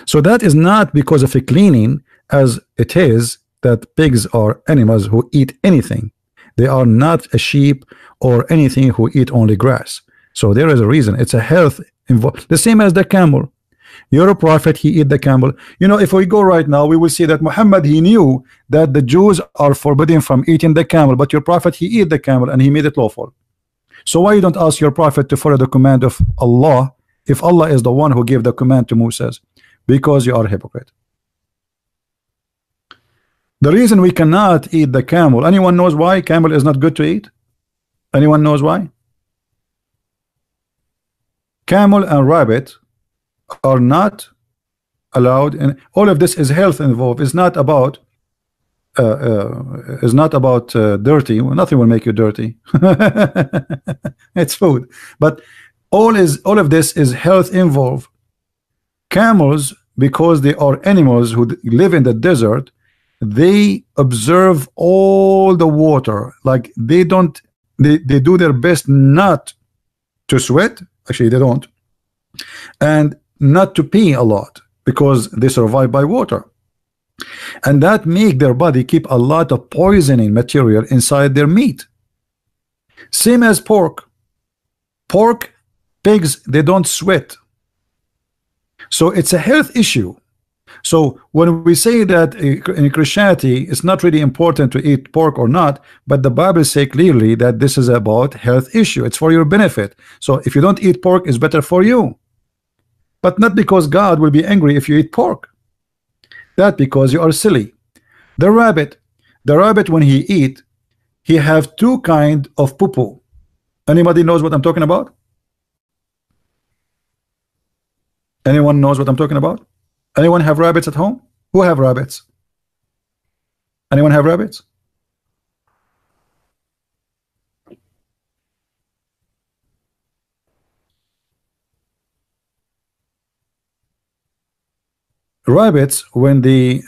So that is not because of a cleaning, as it is that pigs are animals who eat anything. They are not a sheep or anything who eat only grass. So there is a reason. It's a health involved. The same as the camel. You're a prophet, he eat the camel. You know, if we go right now, we will see that Muhammad, he knew that the Jews are forbidden from eating the camel, but your prophet, he eat the camel and he made it lawful. So why you don't ask your prophet to follow the command of Allah if Allah is the one who gave the command to Moses? Because you are a hypocrite. The reason we cannot eat the camel, anyone knows why camel is not good to eat? Anyone knows why? Camel and rabbit are not allowed, and all of this is health involved. It's not about dirty. Well, nothing will make you dirty. It's food, but all of this is health involved. Camels, because they are animals who live in the desert, they observe all the water. Like they do their best not to sweat. Actually, they don't, and not to pee a lot because they survive by water, and that make their body keep a lot of poisoning material inside their meat. Same as pork. Pigs, they don't sweat. So it's a health issue. So when we say that in Christianity it's not really important to eat pork or not, but the Bible says clearly that this is about health issue. It's for your benefit. So if you don't eat pork, it's better for you, but not because God will be angry if you eat pork. That because you are silly. The rabbit when he eat, he have two kind of poo-poo. Anybody knows what I'm talking about? Anyone knows what I'm talking about? Anyone have rabbits at home? Who have rabbits? Anyone have rabbits? Rabbits, when they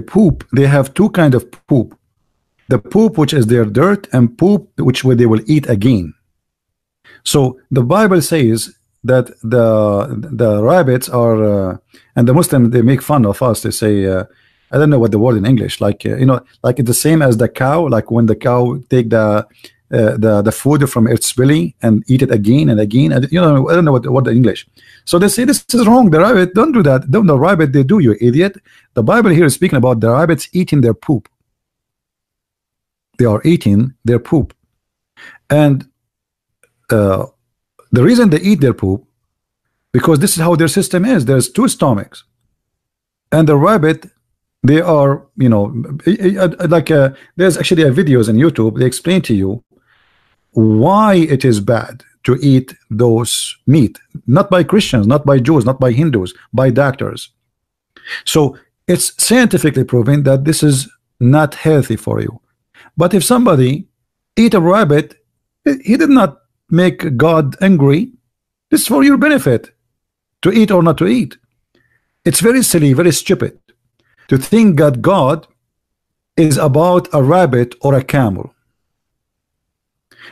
poop, they have two kind of poop. The poop which is their dirt, and poop which they will eat again. So the Bible says that the rabbits are and the Muslims, they make fun of us. They say I don't know what the word in English, like you know, like it's the same as the cow, like when the cow take the food from its belly and eat it again and again, and you know, I don't know what the English. So they say this is wrong. The rabbit don't do that. Don't the rabbit, they do, you idiot. The Bible here is speaking about the rabbits eating their poop. They are eating their poop, and the reason they eat their poop, because this is how their system is. There's two stomachs, and the rabbit, they are, you know, like there's actually a videos on YouTube. They explain to you why it is bad to eat those meat, not by Christians, not by Jews, not by Hindus, by doctors. So it's scientifically proven that this is not healthy for you. But if somebody eat a rabbit, he did not make God angry. This is for your benefit, to eat or not to eat. It's very silly, very stupid to think that God is about a rabbit or a camel.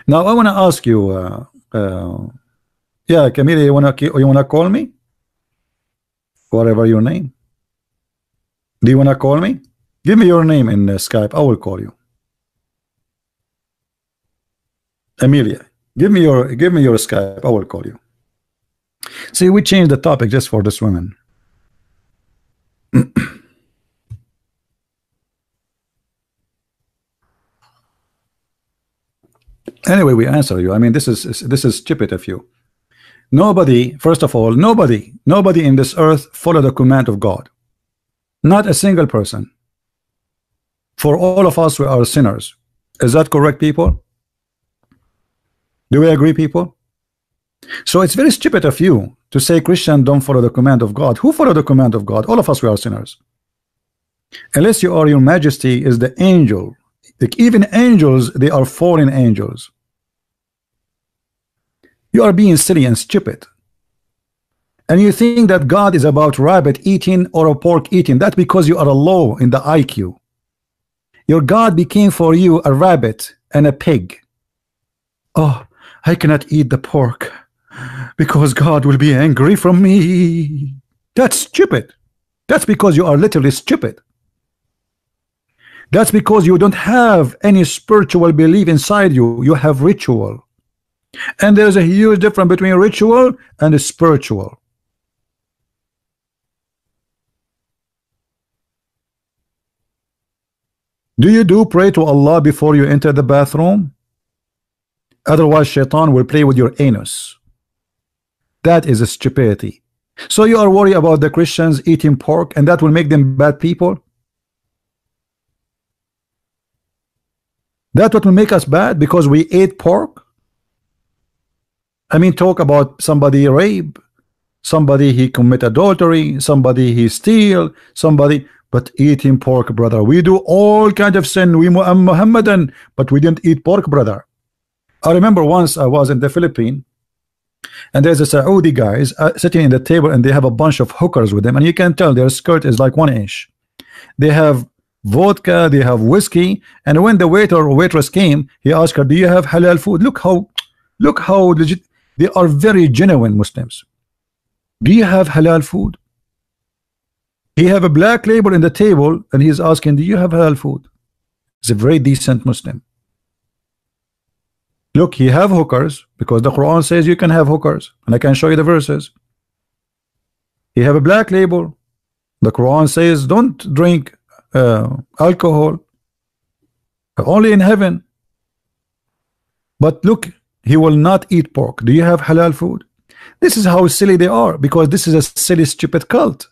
Now I want to ask you, yeah, Camille, you wanna call me? Whatever your name. Do you wanna call me? Give me your name in Skype. I will call you. Amelia, give me your Skype. I will call you. See, we changed the topic just for this woman. Anyway, we answer you. I mean, this is stupid of you. Nobody, first of all, nobody in this earth follow the command of God. Not a single person. For all of us, we are sinners. Is that correct, people? Do we agree, people? So it's very stupid of you to say Christian don't follow the command of God. Who follow the command of God? All of us, we are sinners. Unless you are, your majesty is the angel. Like even angels, they are fallen angels. You are being silly and stupid. And you think that God is about rabbit eating or a pork eating. That's because you are low in the IQ. Your God became for you a rabbit and a pig. Oh, I cannot eat the pork because God will be angry from me. That's stupid. That's because you are literally stupid. That's because you don't have any spiritual belief inside you. You have ritual. And there's a huge difference between ritual and spiritual. Do you pray to Allah before you enter the bathroom? Otherwise, shaitan will play with your anus. That is a stupidity. So you are worried about the Christians eating pork and that will make them bad people? That what will make us bad because we ate pork? I mean, talk about somebody rape, somebody he commit adultery, somebody he steal, somebody, but eating pork, brother. We do all kind of sin. We Muhammadan, but we didn't eat pork, brother. I remember once I was in the Philippines, and there's a Saudi guys sitting in the table, and they have a bunch of hookers with them, and you can tell their skirt is like 1 inch. They have vodka, they have whiskey, and when the waiter or waitress came, he asked her, "Do you have halal food?" Look how legit they are. Very genuine Muslims. Do you have halal food? He have a black label in the table, and he's asking, "Do you have halal food?" He's a very decent Muslim. Look, he have hookers because the Quran says you can have hookers, and I can show you the verses. He have a black label. The Quran says don't drink alcohol, only in heaven. But look, he will not eat pork. Do you have halal food? This is how silly they are, because this is a silly, stupid cult.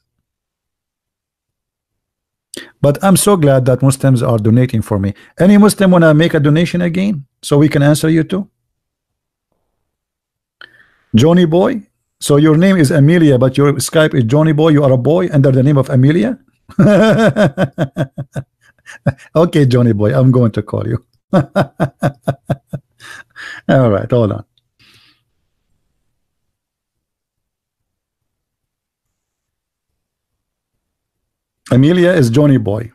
But I'm so glad that Muslims are donating for me. Any Muslim wanna make a donation again so we can answer you too? Johnny Boy. So your name is Amelia, but your Skype is Johnny Boy. You are a boy under the name of Amelia. Okay, Johnny Boy, I'm going to call you. All right, hold on. Amelia is Johnny Boy.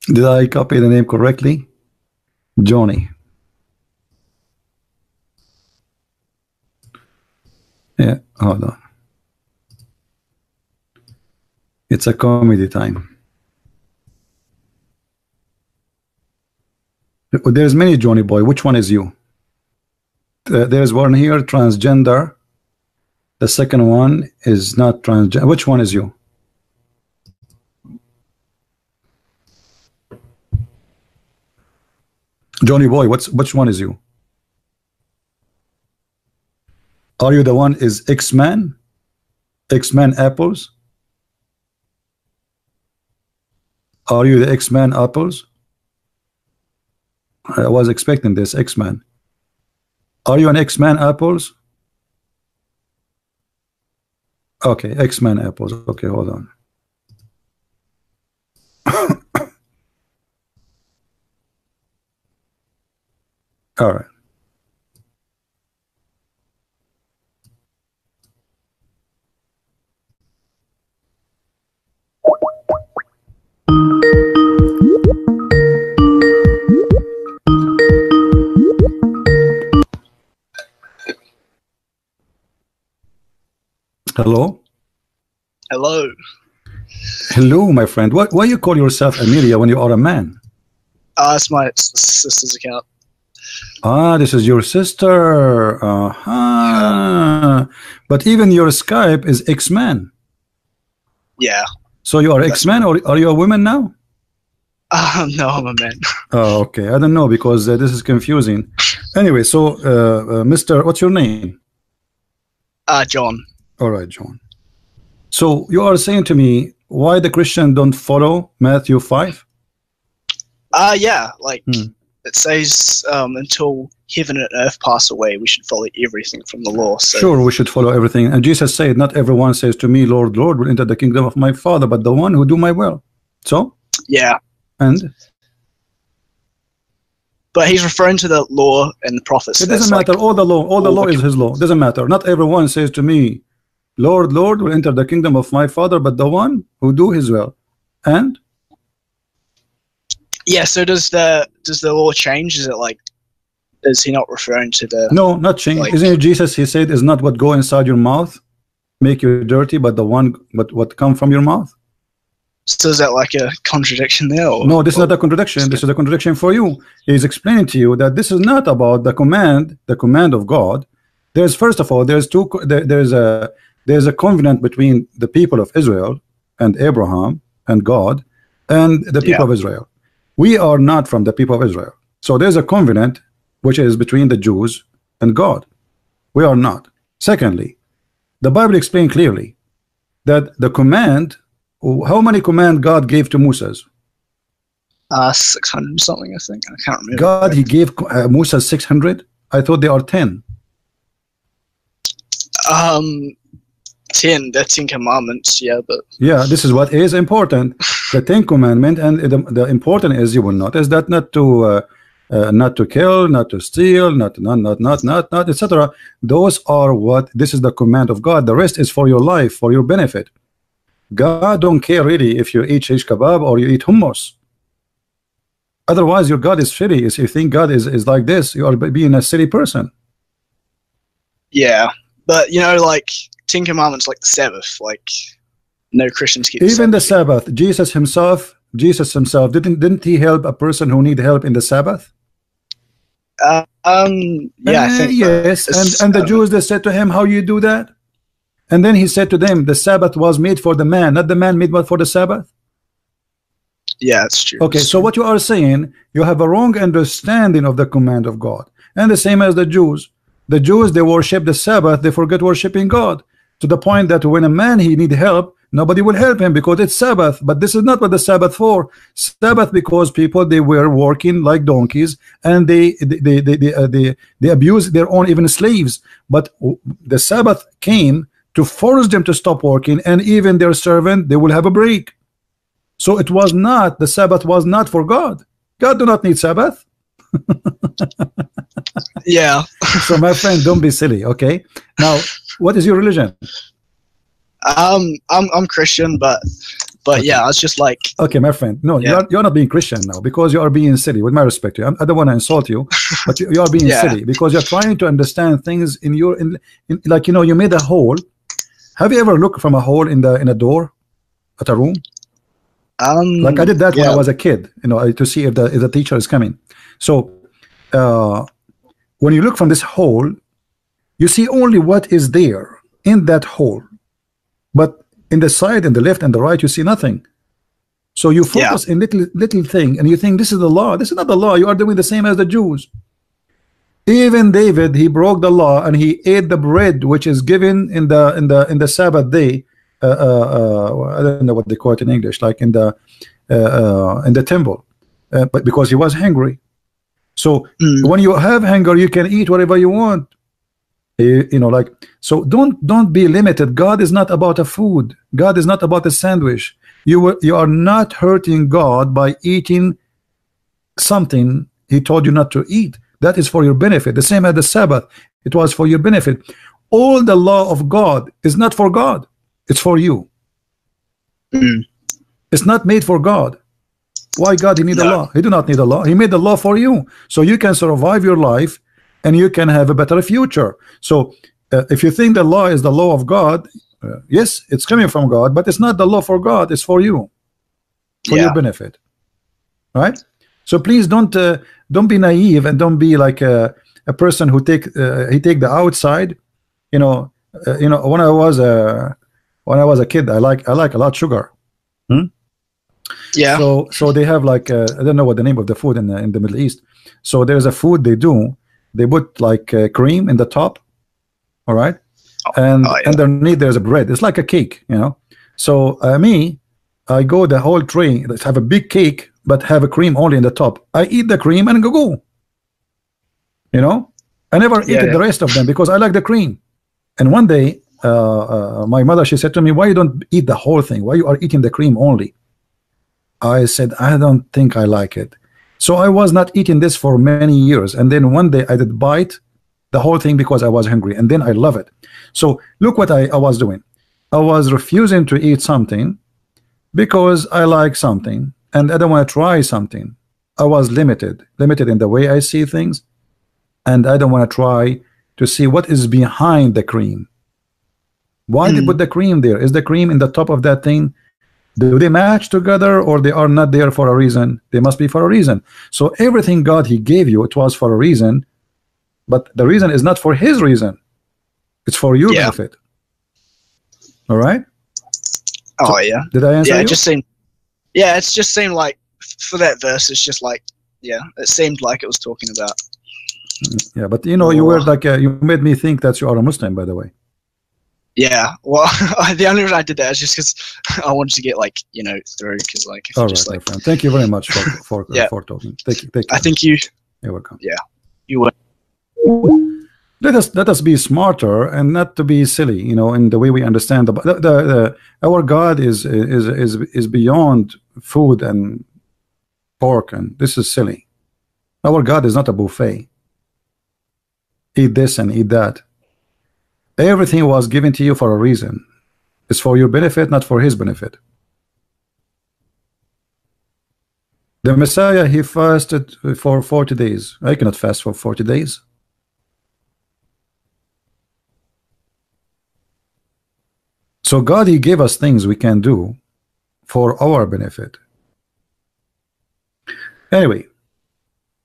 Did I copy the name correctly? Johnny. Yeah, hold on. It's a comedy time. There's many Johnny Boy. Which one is you? There's one here, transgender. The second one is not transgender. Which one is you? Johnny Boy, which one is you? Are you the one is X-Man? X-Man apples? Are you the X-Man apples? I was expecting this X-Man. Are you an X-Man apples? Okay, X-Man apples. Okay, hold on. All right. Hello?
Hello.
Hello, my friend. Why you call yourself Amelia when you are a man?
It's my sister's account.
Ah, this is your sister. But even your Skype is X-Man.
Yeah.
So you are X-Man, or are you a woman now?
No, I'm a man.
Oh, okay. I don't know because this is confusing. Anyway, so Mr. What's your name?
John.
All right, John. So you are saying to me why the Christian don't follow Matthew 5?
Yeah, like it says until heaven and earth pass away, we should follow everything from the law. So.
Sure, we should follow everything. And Jesus said, not everyone says to me, Lord, Lord, will enter the kingdom of my Father, but the one who do my will. So?
Yeah.
And?
But he's referring to the law and the prophets.
It doesn't matter. All the law is his law. It doesn't matter. Not everyone says to me, Lord, Lord, will enter the kingdom of my Father, but the one who do his will. And?
Yeah, so does the law change? Is it like, is he not referring to the...
No, not change. Like, isn't it Jesus, he said, is not what go inside your mouth make you dirty, but the one, but what come from your mouth?
So is that like a contradiction there? Or,
no, this is not a contradiction. This is a contradiction for you. He's explaining to you that this is not about the command of God. There's, first of all, there's a covenant between the people of Israel and Abraham and God and the people of Israel. We are not from the people of Israel. So there's a covenant which is between the Jews and God. We are not. Secondly, the Bible explains clearly that the command, how many command God gave to Moses?
600 something, I think. I can't remember.
God, he gave Moses 600? I thought there are 10.
10, the 10 commandments, yeah, but...
Yeah, this is what is important. The 10 commandments, and the important is, you will notice that not to kill, not to steal, not, etc. Those are what, this is the command of God. The rest is for your life, for your benefit. God don't care really if you eat shish kebab or you eat hummus. Otherwise, your God is shitty. If you think God is like this, you are being a silly person.
Yeah, but you know, like 10 commandments, like the Sabbath, like no Christians keep
even the Sabbath. Jesus himself didn't he help a person who need help in the Sabbath?
Yeah, I think
yes. And the Jews, they said to him, how you do that? And then he said to them, the Sabbath was made for the man, not the man made for the Sabbath.
Yeah, it's true.
Okay, so what you are saying, you have a wrong understanding of the command of God. And the same as the Jews. The Jews, they worship the Sabbath, they forget worshiping God, to the point that when a man he need help, nobody will help him because it's Sabbath. But this is not what the Sabbath for. Sabbath because people, they were working like donkeys, and they abuse their own even slaves. But the Sabbath came to force them to stop working, and even their servant, they will have a break. So it was not, the Sabbath was not for God. God do not need Sabbath.
Yeah.
So my friend, don't be silly, okay? Now, what is your religion?
I'm Christian, but okay. Yeah, I was just like,
okay, my friend, no, you're not being Christian now because you are being silly. With my respect to you, I don't want to insult you, but you are being silly because you're trying to understand things in your like, you know, you made a hole. Have you ever looked from a hole in a door at a room? Like I did that when I was a kid, you know, to see if the teacher is coming. So when you look from this hole, you see only what is there in that hole, but in the side and the left and the right you see nothing. So you focus in little thing, and you think this is the law. This is not the law. You are doing the same as the Jews. Even David, he broke the law and he ate the bread which is given in the Sabbath day. I don't know what they call it in English, like in the temple, but because he was hungry. So when you have hunger, you can eat whatever you want. You know, like, so don't be limited. God is not about a food. God is not about a sandwich. You are not hurting God by eating something he told you not to eat. That is for your benefit. The same as the Sabbath, it was for your benefit. All the law of God is not for God. It's for you. It's not made for God. Why God he need a law? He do not need a law. He made the law for you, so you can survive your life and you can have a better future. So if you think the law is the law of God, yes, it's coming from God, but it's not the law for God. It's for you, for your benefit, right? So please don't be naive, and don't be like a person who take the outside. You know, when I was a kid, I like a lot of sugar.
Yeah.
So they have like I don't know what the name of the food in the Middle East. So there's a food they do. They put like cream in the top, all right, and
Oh, yeah.
underneath there's a bread. It's like a cake, you know. So me, I go the whole tray. Let's have a big cake, but have a cream only in the top. I eat the cream and go. You know, I never eat the rest of them because I like the cream. And one day, my mother, she said to me, "Why you don't eat the whole thing? Why you are eating the cream only?" I said, "I don't think I like it." So I was not eating this for many years, and then one day I did bite the whole thing because I was hungry, and then I love it. So look what I was doing. I was refusing to eat something because I like something and I don't want to try something. I was limited in the way I see things, and I don't want to try to see what is behind the cream. Why they put the cream there? Is the cream in the top of that thing? Do they match together, or they are not there for a reason? They must be for a reason. So everything God he gave you, it was for a reason, but the reason is not for his reason. It's for your benefit. All right?
Oh,
so,
yeah.
Did I answer you?
It just seemed, it just seemed like, for that verse, it's just like, it seemed like it was talking about.
Yeah, but you know, you were like, you made me think that you are a Muslim, by the way.
Yeah, well, the only reason I did that is just because I wanted to get, like, you know, through, because, like, if
all
you
right,
just, like,
my friend. Thank you very much for talking. Thank you.
I think you.
You're welcome.
Yeah, you were.
Let us be smarter and not to be silly, you know, in the way we understand our God is beyond food and pork, and this is silly. Our God is not a buffet. Eat this and eat that. Everything was given to you for a reason. It's for your benefit, not for his benefit. The Messiah, he fasted for 40 days. I cannot fast for 40 days. So God, he gave us things we can do for our benefit. Anyway,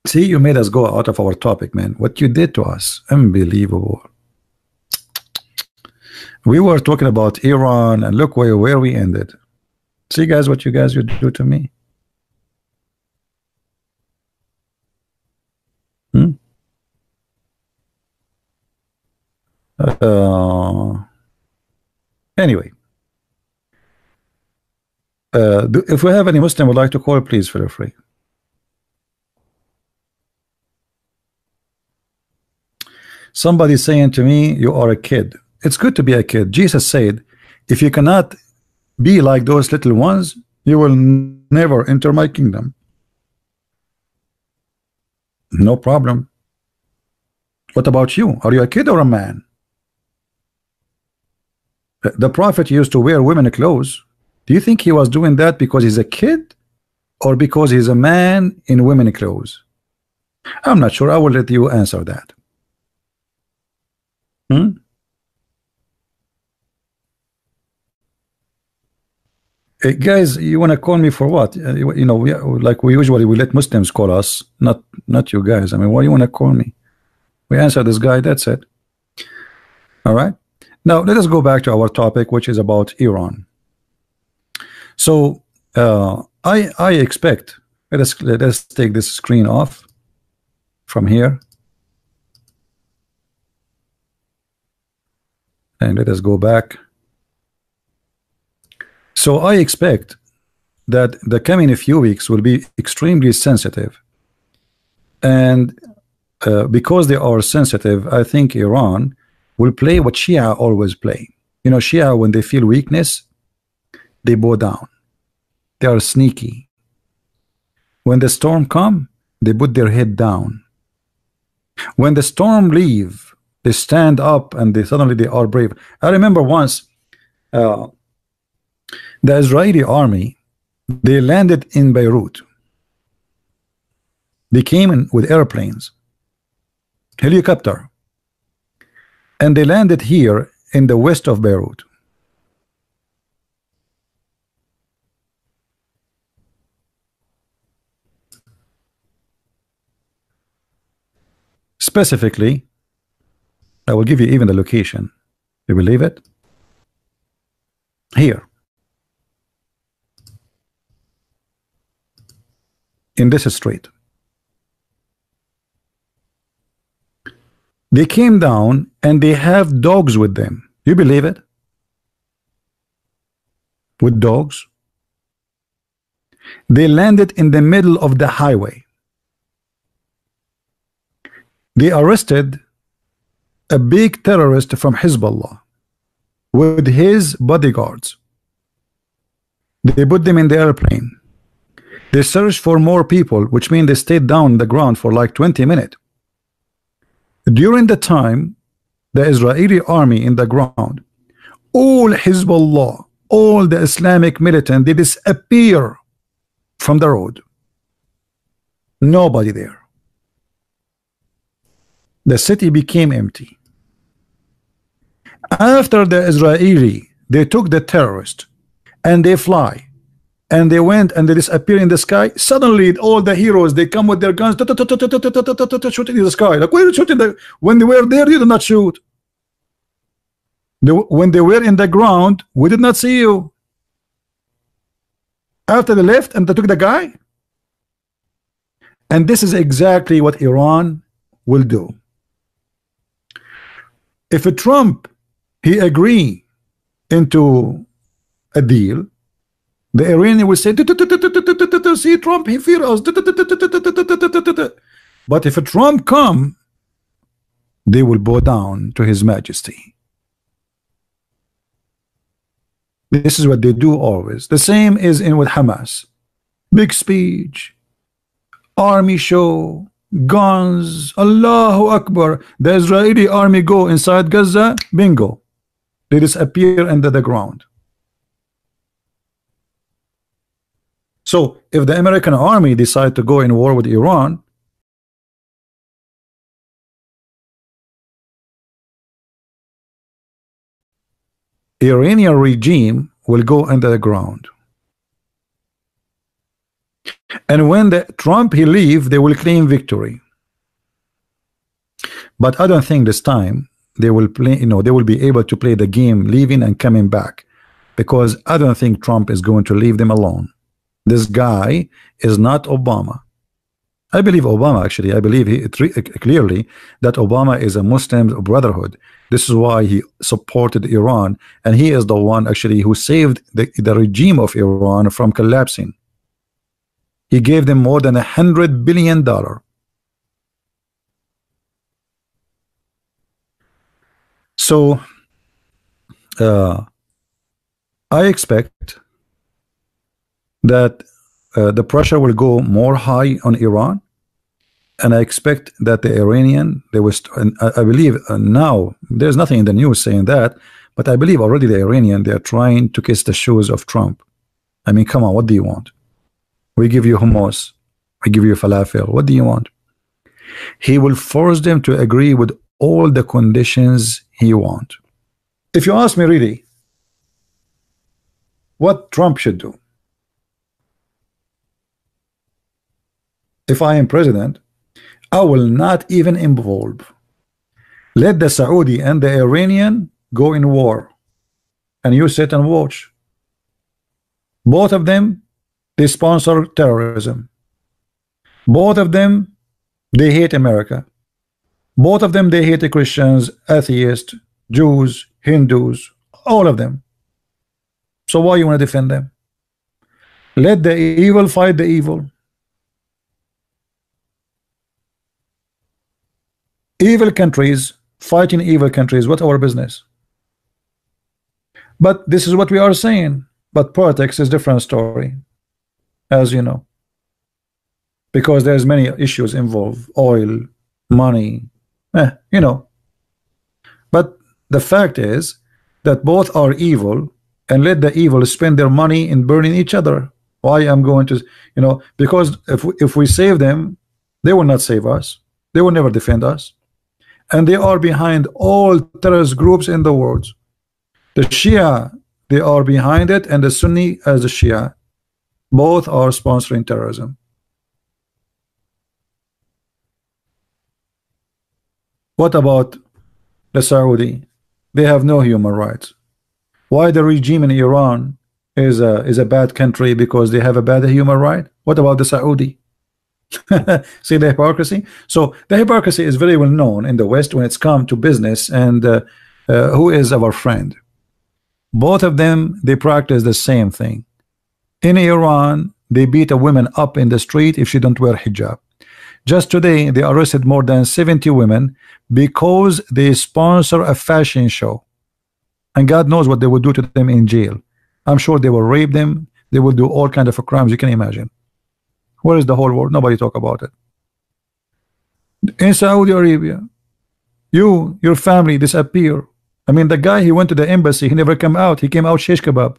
see, you made us go out of our topic, man. What you did to us, unbelievable. We were talking about Iran, and look where we ended. See, guys, what you guys would do to me. Anyway, if we have any Muslim would like to call, please feel free. Somebody saying to me, you are a kid. It's good to be a kid. Jesus said, if you cannot be like those little ones, you will never enter my kingdom. No problem. What about you? Are you a kid or a man? The prophet used to wear women clothes. Do you think he was doing that because he's a kid or because he's a man in women clothes? I'm not sure. I will let you answer that. Guys, you want to call me for what? You know, like we usually let Muslims call us, not you guys. I mean, why do you want to call me? We answer this guy, that's it. All right. Now let us go back to our topic, which is about Iran. So I expect, let us take this screen off from here, and let us go back. So I expect that the coming few weeks will be extremely sensitive, and because they are sensitive, I think Iran will play what Shia always play. You know, Shia, when they feel weakness, they bow down. They are sneaky. When the storm come, they put their head down. When the storm leave, they stand up and suddenly they are brave. I remember once the Israeli army, they landed in Beirut. They came in with airplanes, helicopter, and they landed here in the west of Beirut. Specifically, I will give you even the location. You believe it? Here. in this street. They came down and they have dogs with them. You believe it? With dogs. They landed in the middle of the highway. They arrested a big terrorist from Hezbollah with his bodyguards. They put them in the airplane. They searched for more people, which means they stayed down the ground for like 20 minutes. During the time, the Israeli army in the ground, all Hezbollah, all the Islamic militant, they disappear from the road. Nobody there. The city became empty. After the Israeli, they took the terrorist and they fly and they went and they disappear in the sky. Suddenly all the heroes, they come with their guns, shooting in the sky. Like, why are you shooting? When they were there, you did not shoot. When they were in the ground, we did not see you. After they left and they took the guy. And this is exactly what Iran will do. If a Trump he agree into a deal, the Iranian will say, see Trump, he fear us. But if a Trump come, they will bow down to his majesty. This is what they do always. The same is in with Hamas. Big speech, army show, guns, Allahu Akbar. The Israeli army go inside Gaza, bingo. They disappear under the ground. So if the American army decide to go in war with Iran, Iranian regime will go under the ground. And when the Trump he leave, they will claim victory. But I don't think this time they will play, they will be able to play the game leaving and coming back, because I don't think Trump is going to leave them alone. This guy is not Obama. I believe Obama, actually, I believe clearly that Obama is a Muslim brotherhood. This is why he supported Iran, and he is the one actually who saved the regime of Iran from collapsing. He gave them more than $100 billion. So I expect that the pressure will go more high on Iran, and I expect that the Iranian, they was, and I believe now there's nothing in the news saying that, but I believe already the Iranian, they are trying to kiss the shoes of Trump. I mean, come on, what do you want? We give you hummus, we give you falafel. What do you want? He will force them to agree with all the conditions he wants. If you ask me really what Trump should do, if I am president, I will not even involve. Let the Saudi and the Iranian go in war, and you sit and watch. Both of them, they sponsor terrorism. Both of them, they hate America. Both of them, they hate the Christians, atheists, Jews, Hindus, all of them. So why you want to defend them? Let the evil fight the evil. Evil countries fighting evil countries, what our business? But this is what we are saying. But politics is a different story, as you know, because there's many issues involved, oil, money, you know. But the fact is that both are evil, and let the evil spend their money in burning each other. Why I'm going to, because if we save them, they will not save us. They will never defend us. And they are behind all terrorist groups in the world. The Shia, they are behind it, and the Sunni as the Shia, both are sponsoring terrorism. What about the Saudi? They have no human rights. Why the regime in Iran is a bad country? Because they have a bad human right. What about the Saudi? See the hypocrisy? So the hypocrisy is very well known in the West when it's come to business and who is our friend. Both of them, they practice the same thing. In Iran, they beat a woman up in the street if she don't wear hijab. Just today, they arrested more than 70 women because they sponsor a fashion show. And God knows what they would do to them in jail. I'm sure they will rape them. They will do all kinds of crimes you can imagine. Where is the whole world? Nobody talk about it. In Saudi Arabia, your family disappear. I mean, the guy, he went to the embassy, he never came out. He came out shish kebab.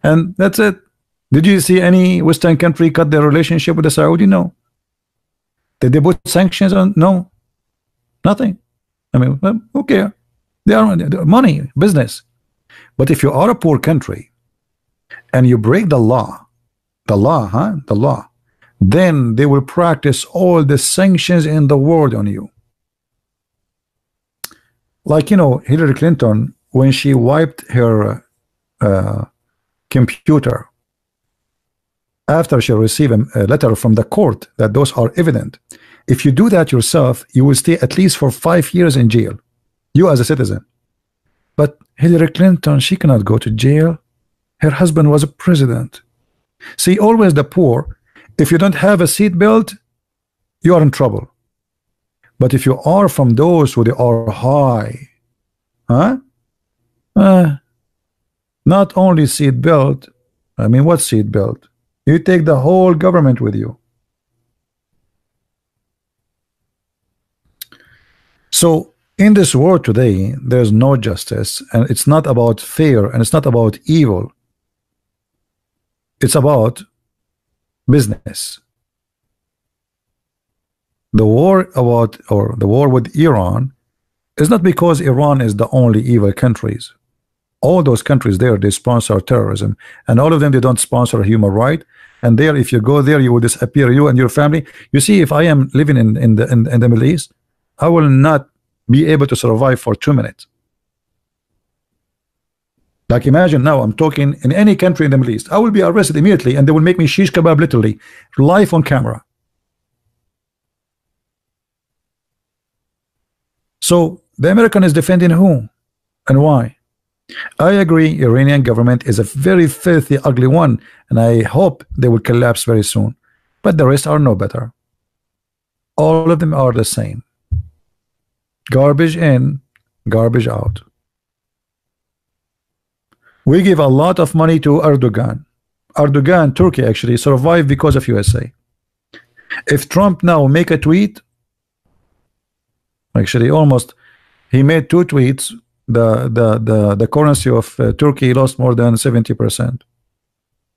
And that's it. Did you see any Western country cut their relationship with the Saudi? No. Did they put sanctions on? No. Nothing. I mean, well, who cares? They are money, business. But if you are a poor country and you break the law, the law, then they will practice all the sanctions in the world on you. Like, you know, Hillary Clinton, when she wiped her computer after she received a letter from the court that those are evident. If you do that yourself, you will stay at least for 5 years in jail, you as a citizen. But Hillary Clinton, she cannot go to jail. Her husband was a president. See, always the poor, if you don't have a seat belt, you are in trouble. But if you are from those who they are high, not only seat belt, I mean, what seat belt? You take the whole government with you. So in this world today, there's no justice, and it's not about fair, and it's not about evil. It's about business. The war the war with Iran is not because Iran is the only evil countries. All those countries there, they sponsor terrorism, and all of them, they don't sponsor human right. And there, if you go there, you will disappear, you and your family. You see, if I am living in the Middle East, I will not be able to survive for 2 minutes. Like, imagine now I'm talking in any country in the Middle East, I will be arrested immediately, and they will make me shish kebab, literally live on camera. So the American is defending who and why? I agree, Iranian government is a very filthy, ugly one, and I hope they will collapse very soon. But the rest are no better. All of them are the same. Garbage in, garbage out. We give a lot of money to Erdogan. Erdogan, Turkey, actually survived because of USA. If Trump now make a tweet, actually almost, he made 2 tweets, the currency of Turkey lost more than 70%.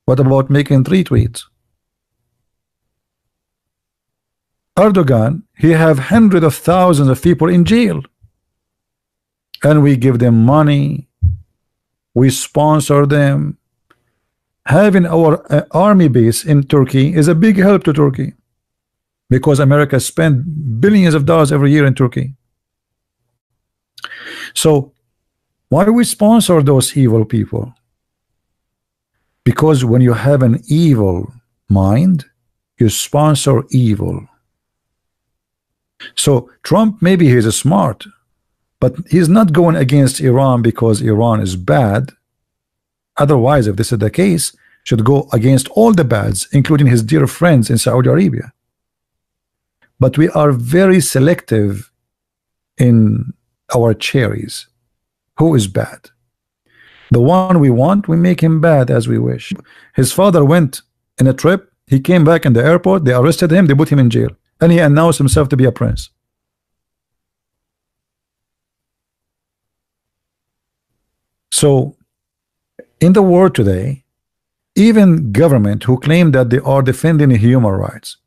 What about making 3 tweets? Erdogan, he have hundreds of thousands of people in jail, and we give them money, we sponsor them. Having our army base in Turkey is a big help to Turkey, because America spend billions of dollars every year in Turkey. So why do we sponsor those evil people? Because when you have an evil mind, you sponsor evil. So Trump, maybe he's a smart, but he's not going against Iran because Iran is bad. Otherwise, if this is the case, should go against all the bads, including his dear friends in Saudi Arabia. But we are very selective in our cherries. Who is bad? The one we want, we make him bad as we wish. His father went in a trip, he came back in the airport, they arrested him, they put him in jail, and he announced himself to be a prince. So in the world today, even government who claim that they are defending human rights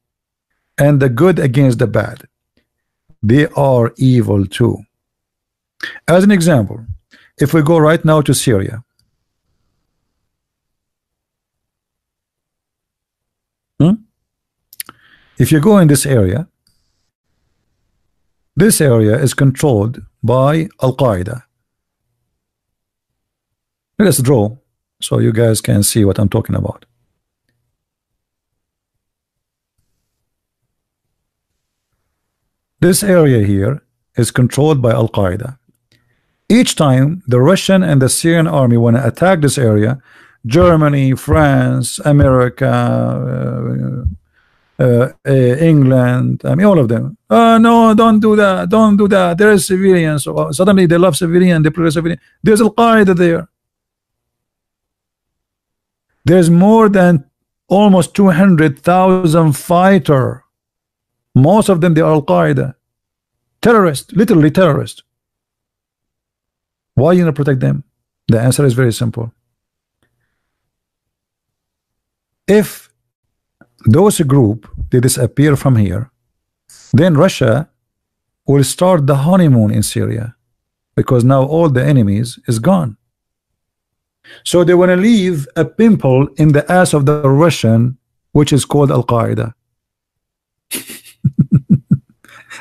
and the good against the bad, they are evil too. As an example, if we go right now to Syria, if you go in this area is controlled by Al-Qaeda. Let's draw so you guys can see what I'm talking about. This area here is controlled by Al-Qaeda. Each time the Russian and the Syrian army want to attack this area, Germany, France, America, England, I mean all of them. No, don't do that. Don't do that. There is civilians. So suddenly they love civilian. They protect civilian. There's Al-Qaeda there. There's more than almost 200,000 fighter. Most of them they are Al-Qaeda. Terrorists, literally terrorists. Why you not protect them? The answer is very simple. If those group they disappear from here, then Russia will start the honeymoon in Syria, because now all the enemies is gone. So they want to leave a pimple in the ass of the Russian, which is called Al-Qaeda.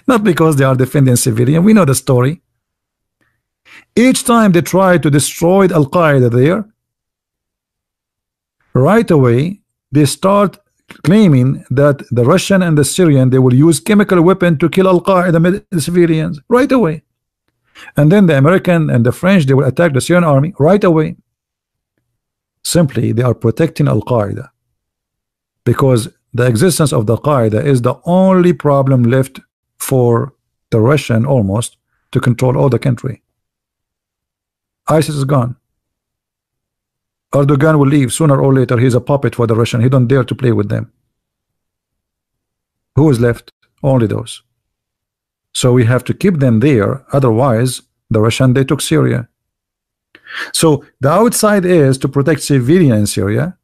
Not because they are defending civilian. We know the story. Each time they try to destroy Al-Qaeda there, right away they start claiming that the Russian and the Syrian, they will use chemical weapon to kill Al-Qaeda civilians right away. And then the American and the French, they will attack the Syrian army right away. Simply they are protecting Al-Qaeda, because the existence of the Al-Qaeda is the only problem left for the Russian almost to control all the country. ISIS is gone. Erdogan will leave sooner or later. He's a puppet for the Russian. He don't dare to play with them. Who is left? Only those. So we have to keep them there. Otherwise, the Russian, they took Syria. So the outside is to protect civilians in Syria,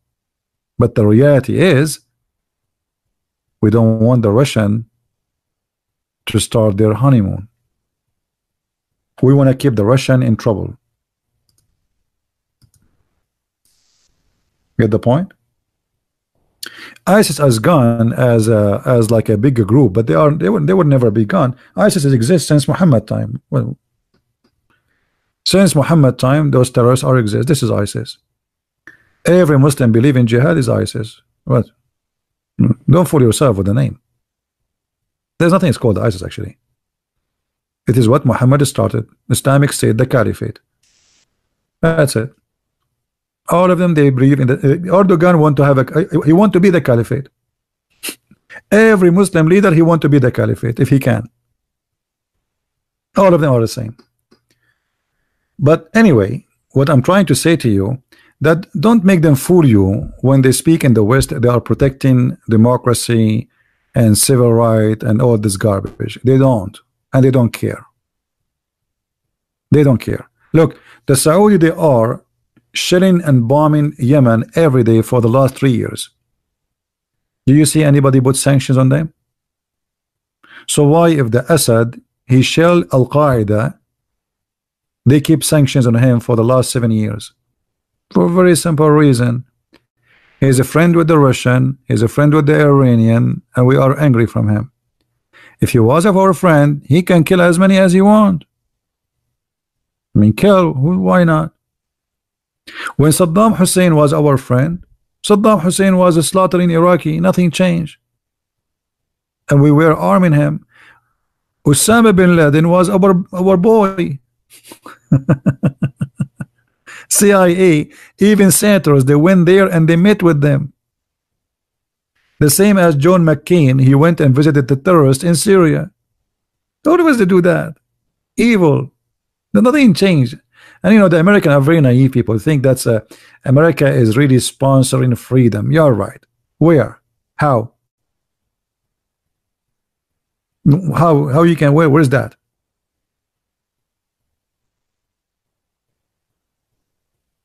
but the reality is we don't want the Russian to start their honeymoon. We want to keep the Russian in trouble. Get the point? ISIS has gone as like a bigger group, but they would never be gone. ISIS exists since Muhammad time. Well, since Muhammad time, those terrorists are exist. This is ISIS. Every Muslim believe in jihad is ISIS. What? Don't fool yourself with the name. There's nothing it's called ISIS actually. It is what Muhammad started. Islamic State, the Caliphate. That's it. All of them, they believe in the Erdogan want to have he want to be the caliphate. Every Muslim leader, he want to be the caliphate if he can. All of them are the same. But anyway, what I'm trying to say to you, that don't make them fool you when they speak in the West. They are protecting democracy and civil rights and all this garbage. They don't, and they don't care. They don't care. Look, the Saudi, they are shelling and bombing Yemen every day for the last 3 years. Do you see anybody put sanctions on them? So why, if the Assad he shelled Al-Qaeda, they keep sanctions on him for the last 7 years? For a very simple reason. He's a friend with the Russian, he's a friend with the Iranian, and we are angry from him. If he was our friend, he can kill as many as he want. I mean, kill, why not? When Saddam Hussein was our friend, Saddam Hussein was slaughtering Iraqi, nothing changed, and we were arming him. Osama bin Laden was our boy. CIA, even senators, they went there and they met with them. The same as John McCain, he went and visited the terrorists in Syria. How was they do that? Evil. Nothing changed. And you know, the Americans are very naive people, think that's America is really sponsoring freedom. You're right. Where? How? How you can, where's that?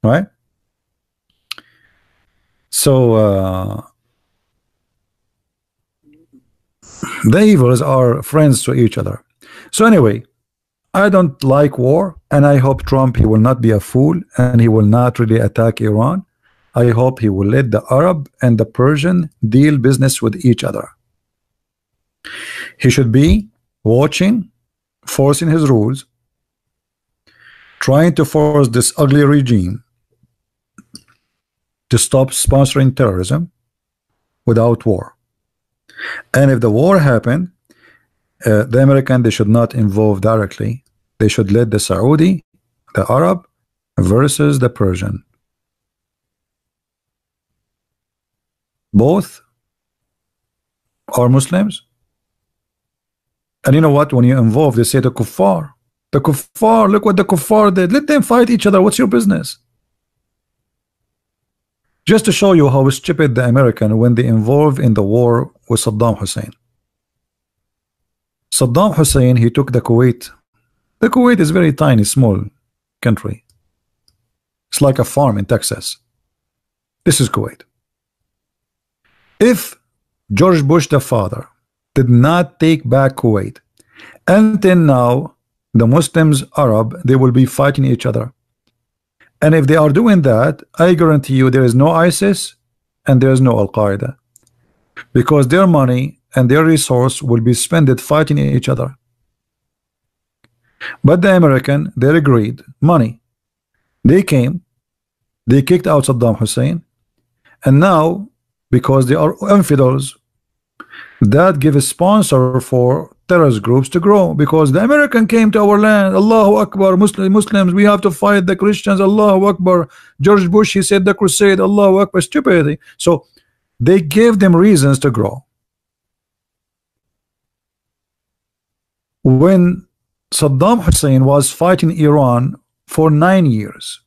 Right? So the evils are friends to each other. So anyway, I don't like war, and I hope Trump, he will not be a fool, and he will not really attack Iran. I hope he will let the Arab and the Persian deal business with each other. He should be watching, forcing his rules, trying to force this ugly regime to stop sponsoring terrorism without war. And if the war happened, The American, they should not involve directly. They should let the Saudi, the Arab versus the Persian. Both are Muslims. And you know what? When you involve, they say the kuffar. The kuffar, look what the kuffar did. Let them fight each other. What's your business? Just to show you how stupid the American when they involve in the war with Saddam Hussein. Saddam Hussein, he took the Kuwait. The Kuwait is very tiny, small country. It's like a farm in Texas. This is Kuwait. If George Bush the father did not take back Kuwait, until now, the Muslims, Arab, they will be fighting each other. And if they are doing that, I guarantee you there is no ISIS and there is no Al-Qaeda, because their money and their resource will be spent fighting each other. But the American, they agreed, money. They came, they kicked out Saddam Hussein, and now, because they are infidels, that give a sponsor for terrorist groups to grow, because the American came to our land. Allahu Akbar, Muslims, we have to fight the Christians. Allahu Akbar. George Bush, he said the crusade. Allahu Akbar, stupidity. So they gave them reasons to grow. When Saddam Hussein was fighting Iran for 9 years,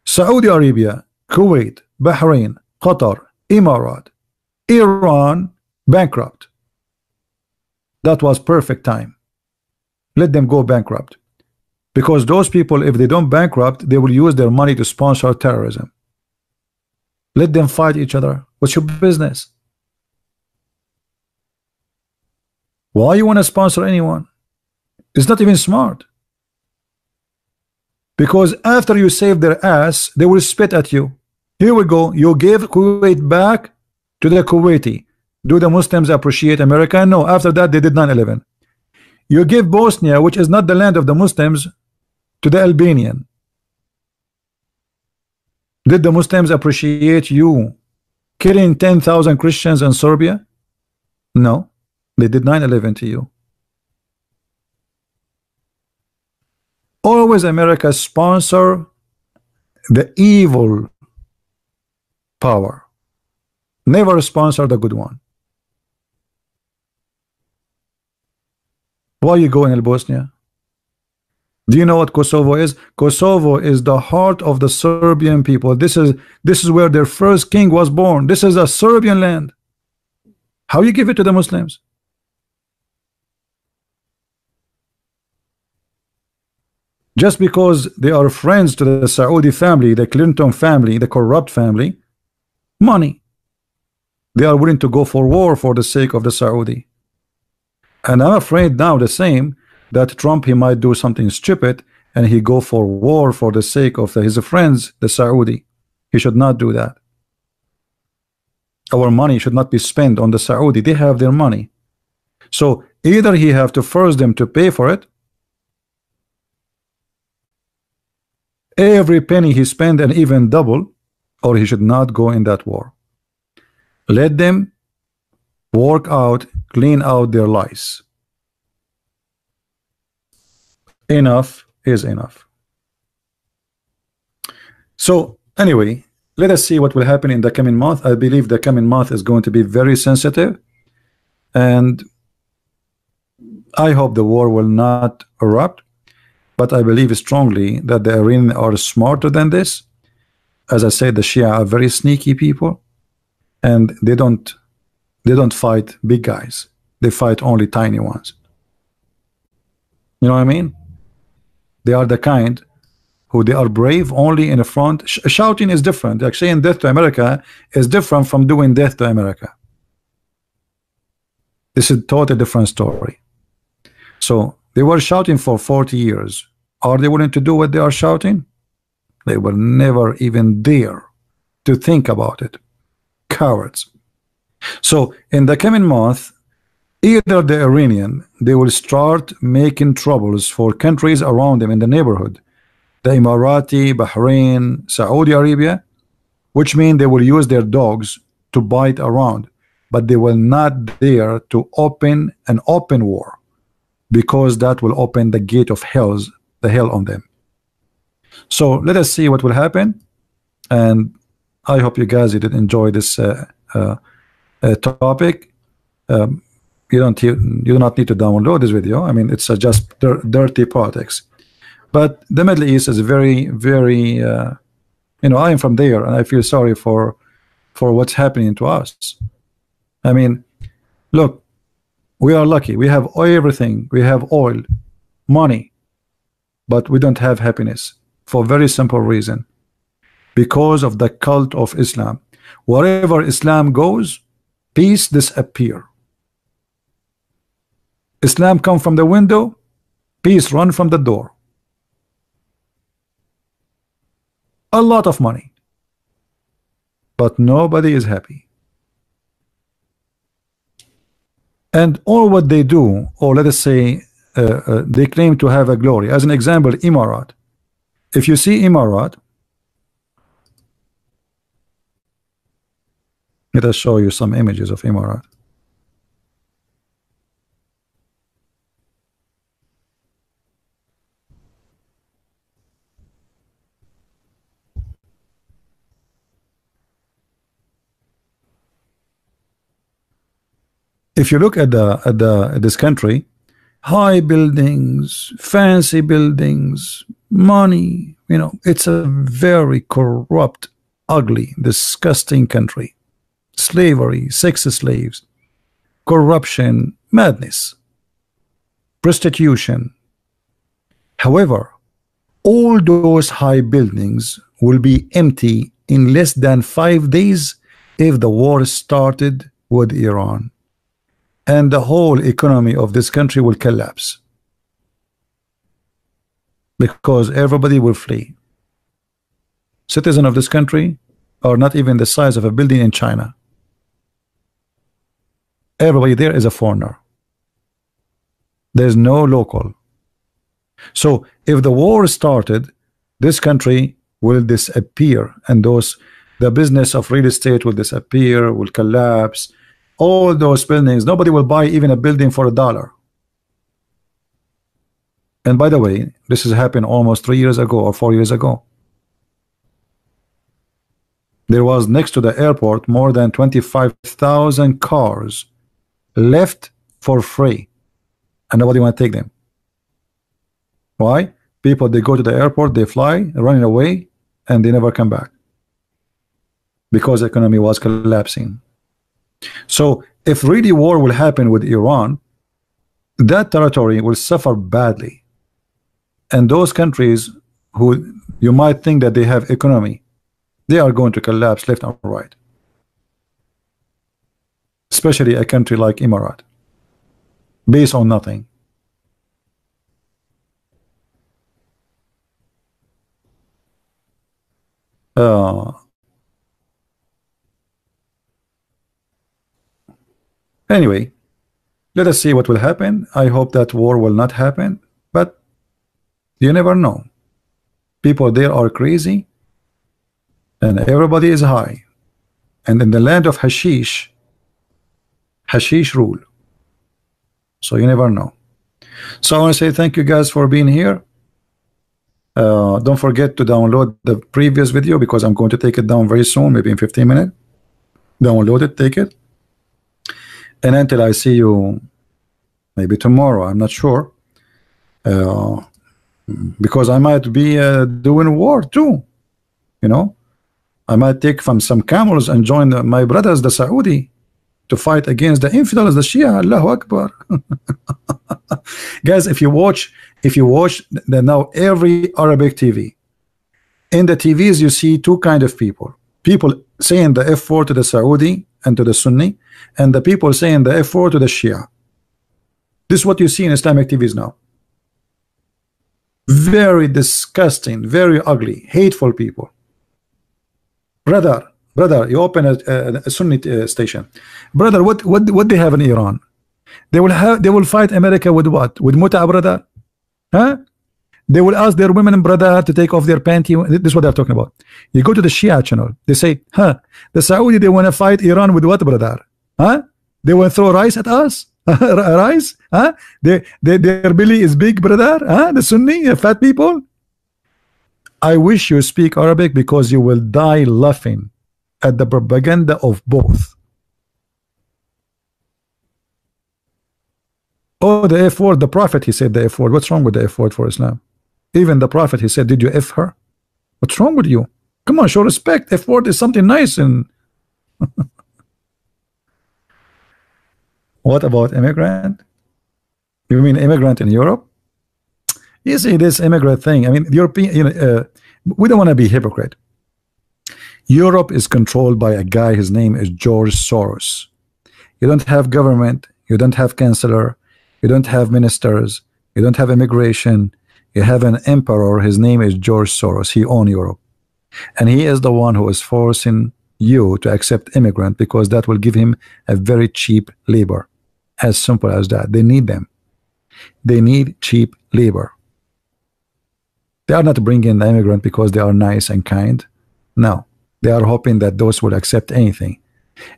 Saudi Arabia, Kuwait, Bahrain, Qatar, Emirat, Iran bankrupt. That was perfect time. Let them go bankrupt, because those people, if they don't bankrupt, they will use their money to sponsor terrorism. Let them fight each other. What's your business? Why you want to sponsor anyone? It's not even smart, because after you save their ass, they will spit at you. Here we go. You gave Kuwait back to the Kuwaiti. Do the Muslims appreciate America? No. After that, they did 9/11. You give Bosnia, which is not the land of the Muslims, to the Albanian. Did the Muslims appreciate you killing 10,000 Christians in Serbia? No. They did 9/11 to you. Always America sponsor the evil power. Never sponsor the good one. Why you going in Bosnia? Do you know what Kosovo is? Kosovo is the heart of the Serbian people. This is where their first king was born. This is a Serbian land. How you give it to the Muslims? Just because they are friends to the Saudi family, the Clinton family, the corrupt family, money. They are willing to go for war for the sake of the Saudi. And I'm afraid now the same, that Trump, he might do something stupid and he go for war for the sake of his friends, the Saudi. He should not do that. Our money should not be spent on the Saudi. They have their money. So either he have to force them to pay for it, every penny he spend and even double, or he should not go in that war. Let them work out, clean out their lies. Enough is enough. So anyway, let us see what will happen in the coming month. I believe the coming month is going to be very sensitive, and I hope the war will not erupt, but I believe strongly that the Iranians are smarter than this. As I said, the Shia are very sneaky people, and they don't fight big guys. They fight only tiny ones. You know what I mean? They are the kind who they are brave only in the front. Shouting is different. Like saying death to America is different from doing death to America. This is a totally different story. So they were shouting for 40 years. Are they willing to do what they are shouting? They will never even dare to think about it. Cowards. So in the coming month, either the Iranian, they will start making troubles for countries around them in the neighborhood, the Emirati, Bahrain, Saudi Arabia, which means they will use their dogs to bite around. but they will not dare to open an open war, because that will open the gate of the hell on them. So let us see what will happen, and I hope you guys did enjoy this topic. You do not need to download this video. I mean, it's just dirty politics. But the Middle East is very, very. I am from there, and I feel sorry for what's happening to us. I mean, look, we are lucky. We have everything. We have oil, money, but we don't have happiness for a very simple reason. Because of the cult of Islam. Wherever Islam goes, peace disappear. Islam come from the window, peace run from the door. A lot of money, but nobody is happy. And all what they do, or let us say they claim to have a glory. As an example, Emirat. If you see Emirat, let us show you some images of Emirat. If you look at this country, high buildings, fancy buildings, money, it's a very corrupt, ugly, disgusting country. Slavery, sex slaves, corruption, madness, prostitution. However, all those high buildings will be empty in less than 5 days if the war started with Iran. And the whole economy of this country will collapse, because everybody will flee. Citizens of this country are not even the size of a building in China. Everybody there is a foreigner. There's no local. So if the war started, this country will disappear, and the business of real estate will disappear, will collapse. All those buildings, nobody will buy even a building for $1. And by the way, this has happened almost 3 years ago or 4 years ago. There was next to the airport more than 25,000 cars left for free, and nobody want to take them. Why? People, they go to the airport, they fly, running away, and they never come back, because the economy was collapsing. So if really war will happen with Iran, that territory will suffer badly, and those countries who you might think that they have economy, they are going to collapse left and right. Especially a country like Emirat, based on nothing. Anyway, let us see what will happen. I hope that war will not happen, but you never know. People there are crazy, and everybody is high. And in the land of hashish rule. So you never know. So I want to say thank you guys for being here. Don't forget to download the previous video, because I'm going to take it down very soon, maybe in 15 minutes. Download it, take it. And until I see you maybe tomorrow, I'm not sure, because I might be doing war too. I might take from some camels and join my brothers, the Saudi, to fight against the infidels, the Shia. Allahu Akbar. Guys, if you watch the now every Arabic TV, in the TVs you see two kind of people saying the F4 to the Saudi and to the Sunni, and the people saying the F4 to the Shia. This is what you see in Islamic TVs now. Very disgusting, very ugly, hateful people. Brother, you open a Sunni station. Brother, what they have in Iran? They will fight America with what? With muta, brother? Huh? They will ask their women, brother, to take off their panty. This is what they're talking about. You go to the Shia channel, they say, the Saudi, they want to fight Iran with what, brother? Huh? They will throw rice at us. Rice? Huh? Their belly is big, brother. Huh? The Sunni fat people. I wish you speak Arabic because you will die laughing at the propaganda of both. Oh, the F word. The Prophet, he said the F word. What's wrong with the F word for Islam? Even the Prophet, he said, did you F her? What's wrong with you? Come on, show respect. F word is something nice. And what about immigrant? You mean immigrant in Europe? You see this immigrant thing. I mean, European. We don't want to be hypocrite. Europe is controlled by a guy. His name is George Soros. You don't have government. You don't have chancellor. You don't have ministers. You don't have immigration. You have an emperor. His name is George Soros. He owns Europe, and he is the one who is forcing you to accept immigrant because that will give him a very cheap labor. As simple as that. They need them. They need cheap labor. They are not bringing the immigrant because they are nice and kind. No, they are hoping that those will accept anything.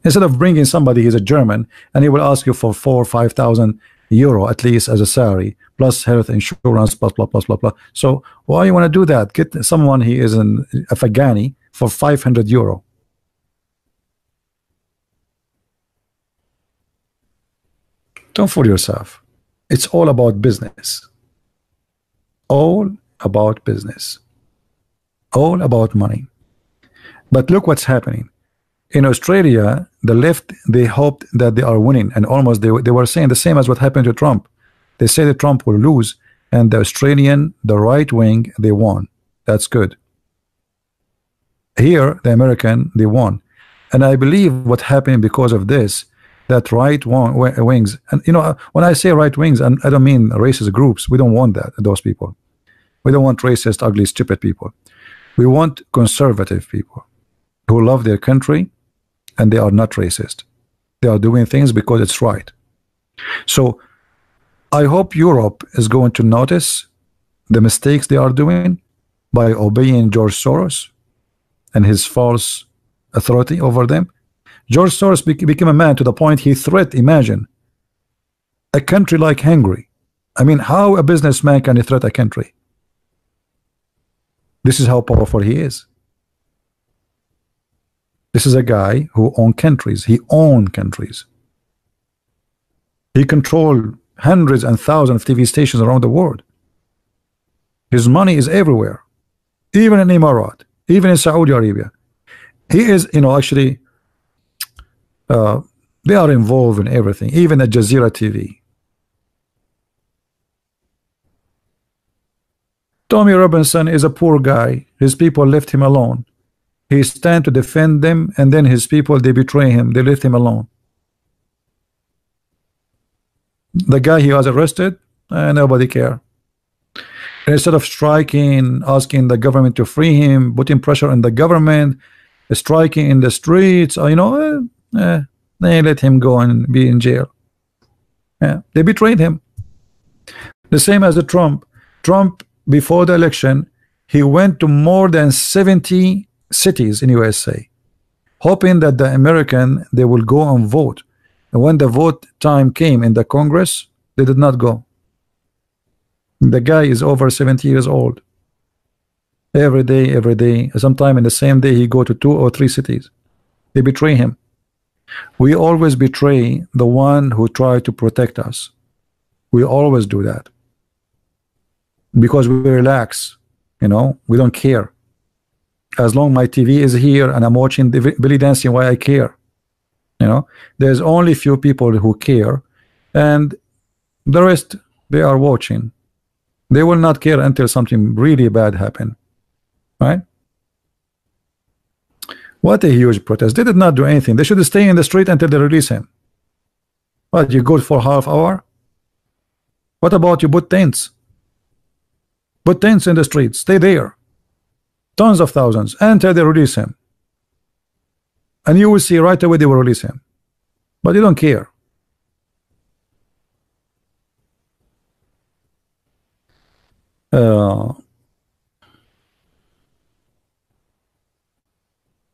Instead of bringing somebody, he's a German, and he will ask you for 4,000 or 5,000 euro at least as a salary, plus health insurance, plus blah blah blah blah. So why you want to do that? Get someone he is an Afghani for 500 euro. Don't fool yourself. It's all about business. All about business. All about money. But look what's happening. In Australia, the left, they hoped that they are winning, and almost they were saying the same as what happened to Trump. They say that Trump will lose, and the Australian, the right wing, they won. That's good. Here, the American, they won. And I believe what happened because of this, that right wings, and you know, when I say right wings, and I don't mean racist groups. We don't want that, those people. We don't want racist, ugly, stupid people. We want conservative people who love their country, and they are not racist. They are doing things because it's right. So I hope Europe is going to notice the mistakes they are doing by obeying George Soros and his false authority over them. George Soros became a man to the point he threatened, imagine, a country like Hungary. I mean, how a businessman can threaten a country? This is how powerful he is. This is a guy who owns countries. He owns countries. He controls hundreds and thousands of TV stations around the world. His money is everywhere, even in Emirat, even in Saudi Arabia. He is, you know, actually, they are involved in everything, even at Jazeera TV. Tommy Robinson is a poor guy. His people left him alone. He stand to defend them, and then his people, they betray him. They left him alone. The guy he was arrested, nobody care. Instead of striking, asking the government to free him, putting pressure on the government, striking in the streets, you know, they let him go and be in jail. Yeah, they betrayed him. The same as the Trump. Trump, before the election, he went to more than 70 cities in USA, hoping that the American, they will go and vote. And when the vote time came in the Congress, they did not go. The guy is over 70 years old. Every day, sometime in the same day, he go to 2 or 3 cities. They betray him. We always betray the one who tried to protect us. We always do that because we relax, you know, we don't care. As long my TV is here and I'm watching the belly dancing, why I care? You know, there's only few people who care, and the rest, they are watching. They will not care until something really bad happen, right? What a huge protest. They did not do anything. They should stay in the street until they release him. What, you go for half hour? What about you put tents? Put tents in the streets. Stay there. Tons of thousands until they release him. And you will see right away they will release him. But they don't care.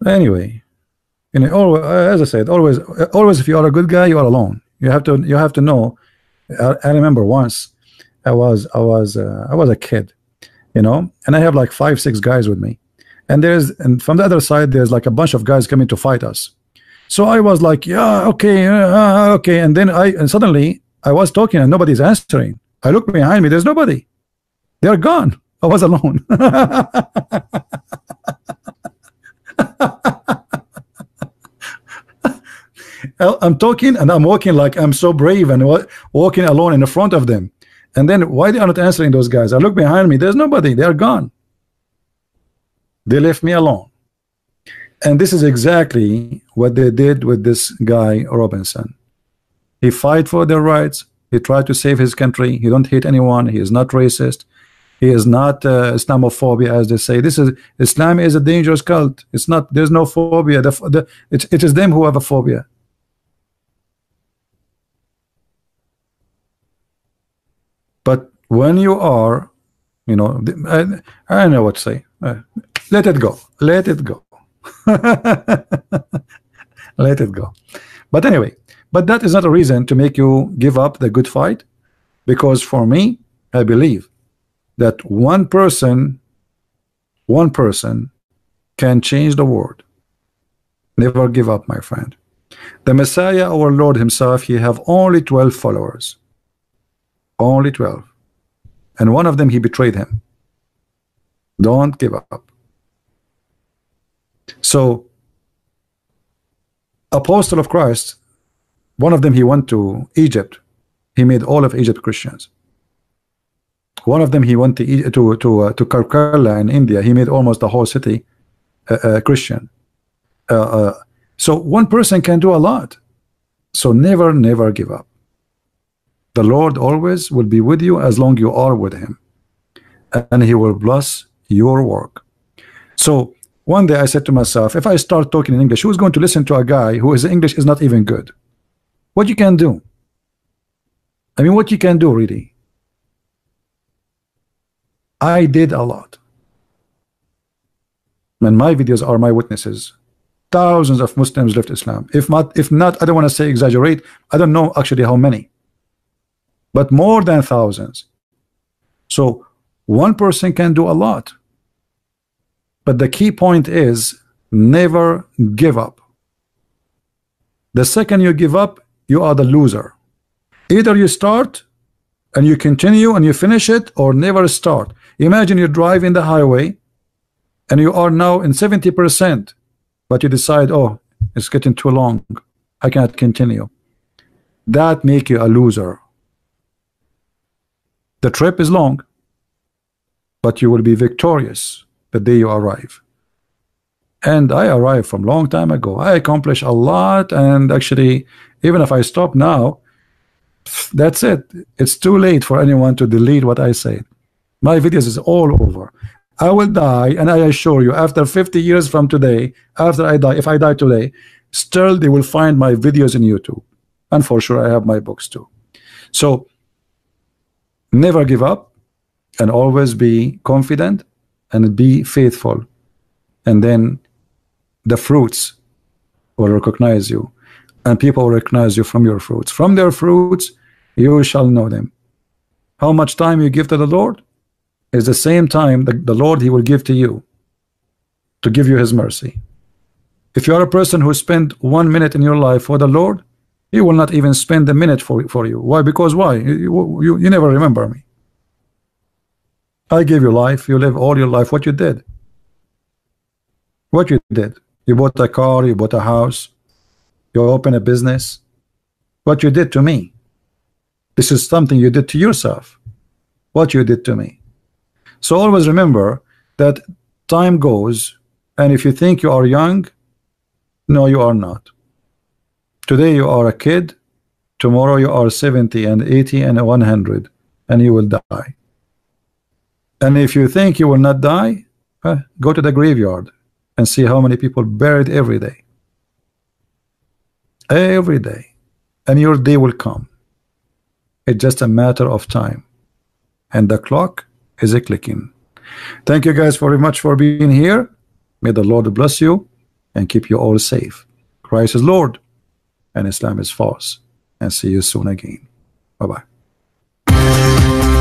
Anyway, You know, as I said, always, if you are a good guy, you are alone. You have to know. I remember once, I was a kid, you know, and I have like 5-6 guys with me, and from the other side there's like a bunch of guys coming to fight us. So I was like, yeah, okay, okay, and then suddenly I was talking and nobody's answering. I look behind me, there's nobody. They're gone. I was alone. I'm talking and I'm walking like I'm so brave and walking alone in the front of them. And then why they are not answering those guys? I look behind me, there's nobody. They are gone. They left me alone. And this is exactly what they did with this guy Robinson. He fight for their rights. He tried to save his country. He don't hate anyone. He is not racist. He is not Islamophobia, as they say. Islam is a dangerous cult. It's not. There's no phobia. It is them who have a phobia. But when you are, you know, I don't know what to say. Let it go. Let it go. Let it go. But anyway, but that is not a reason to make you give up the good fight, because for me, I believe that one person can change the world. Never give up, my friend. The Messiah, our Lord himself, he have only 12 followers. Only 12. And one of them, he betrayed him. Don't give up. So, Apostle of Christ, one of them, he went to Egypt. He made all of Egypt Christians. One of them, he went to Karkala in India. He made almost the whole city Christian. So one person can do a lot. So never give up. The Lord always will be with you as long you are with him, and he will bless your work. So one day I said to myself, if I start talking in English, who's going to listen to a guy who his English is not even good? What you can do? I mean, what you can do, really? I did a lot, and my videos are my witnesses. Thousands of Muslims left Islam. If not, I don't want to say exaggerate. I don't know actually how many, but more than thousands. So one person can do a lot, but the key point is never give up. The second you give up, you are the loser. Either you start and you continue and you finish it, or never start. Imagine you're driving the highway and you are now in 70%, but you decide, oh, it's getting too long, I cannot continue. That make you a loser. The trip is long, but you will be victorious the day you arrive. And I arrived from long time ago. I accomplished a lot, and actually, even if I stop now, that's it. It's too late for anyone to delete what I say. My videos is all over. I will die, and I assure you, after 50 years from today, after I die, if I die today, still they will find my videos in YouTube. And for sure I have my books too. So never give up, and always be confident and be faithful, and then the fruits will recognize you, and people will recognize you from your fruits. From their fruits you shall know them. How much time you give to the Lord is the same time the Lord, he will give to you, to give you his mercy. If you are a person who spent 1 minute in your life for the Lord, he will not even spend a minute for you. Why? Because why? You never remember me. I gave you life. You live all your life. What you did? What you did? You bought a car, you bought a house, you opened a business. What you did to me? This is something you did to yourself. What you did to me. So always remember that time goes, and if you think you are young, no, you are not. Today you are a kid, tomorrow you are 70 and 80 and 100, and you will die. And if you think you will not die, go to the graveyard and see how many people buried every day. Every day. And your day will come. It's just a matter of time. And the clock is a clicking. Thank you guys very much for being here. May the Lord bless you and keep you all safe. Christ is Lord and Islam is false. And see you soon again. Bye-bye.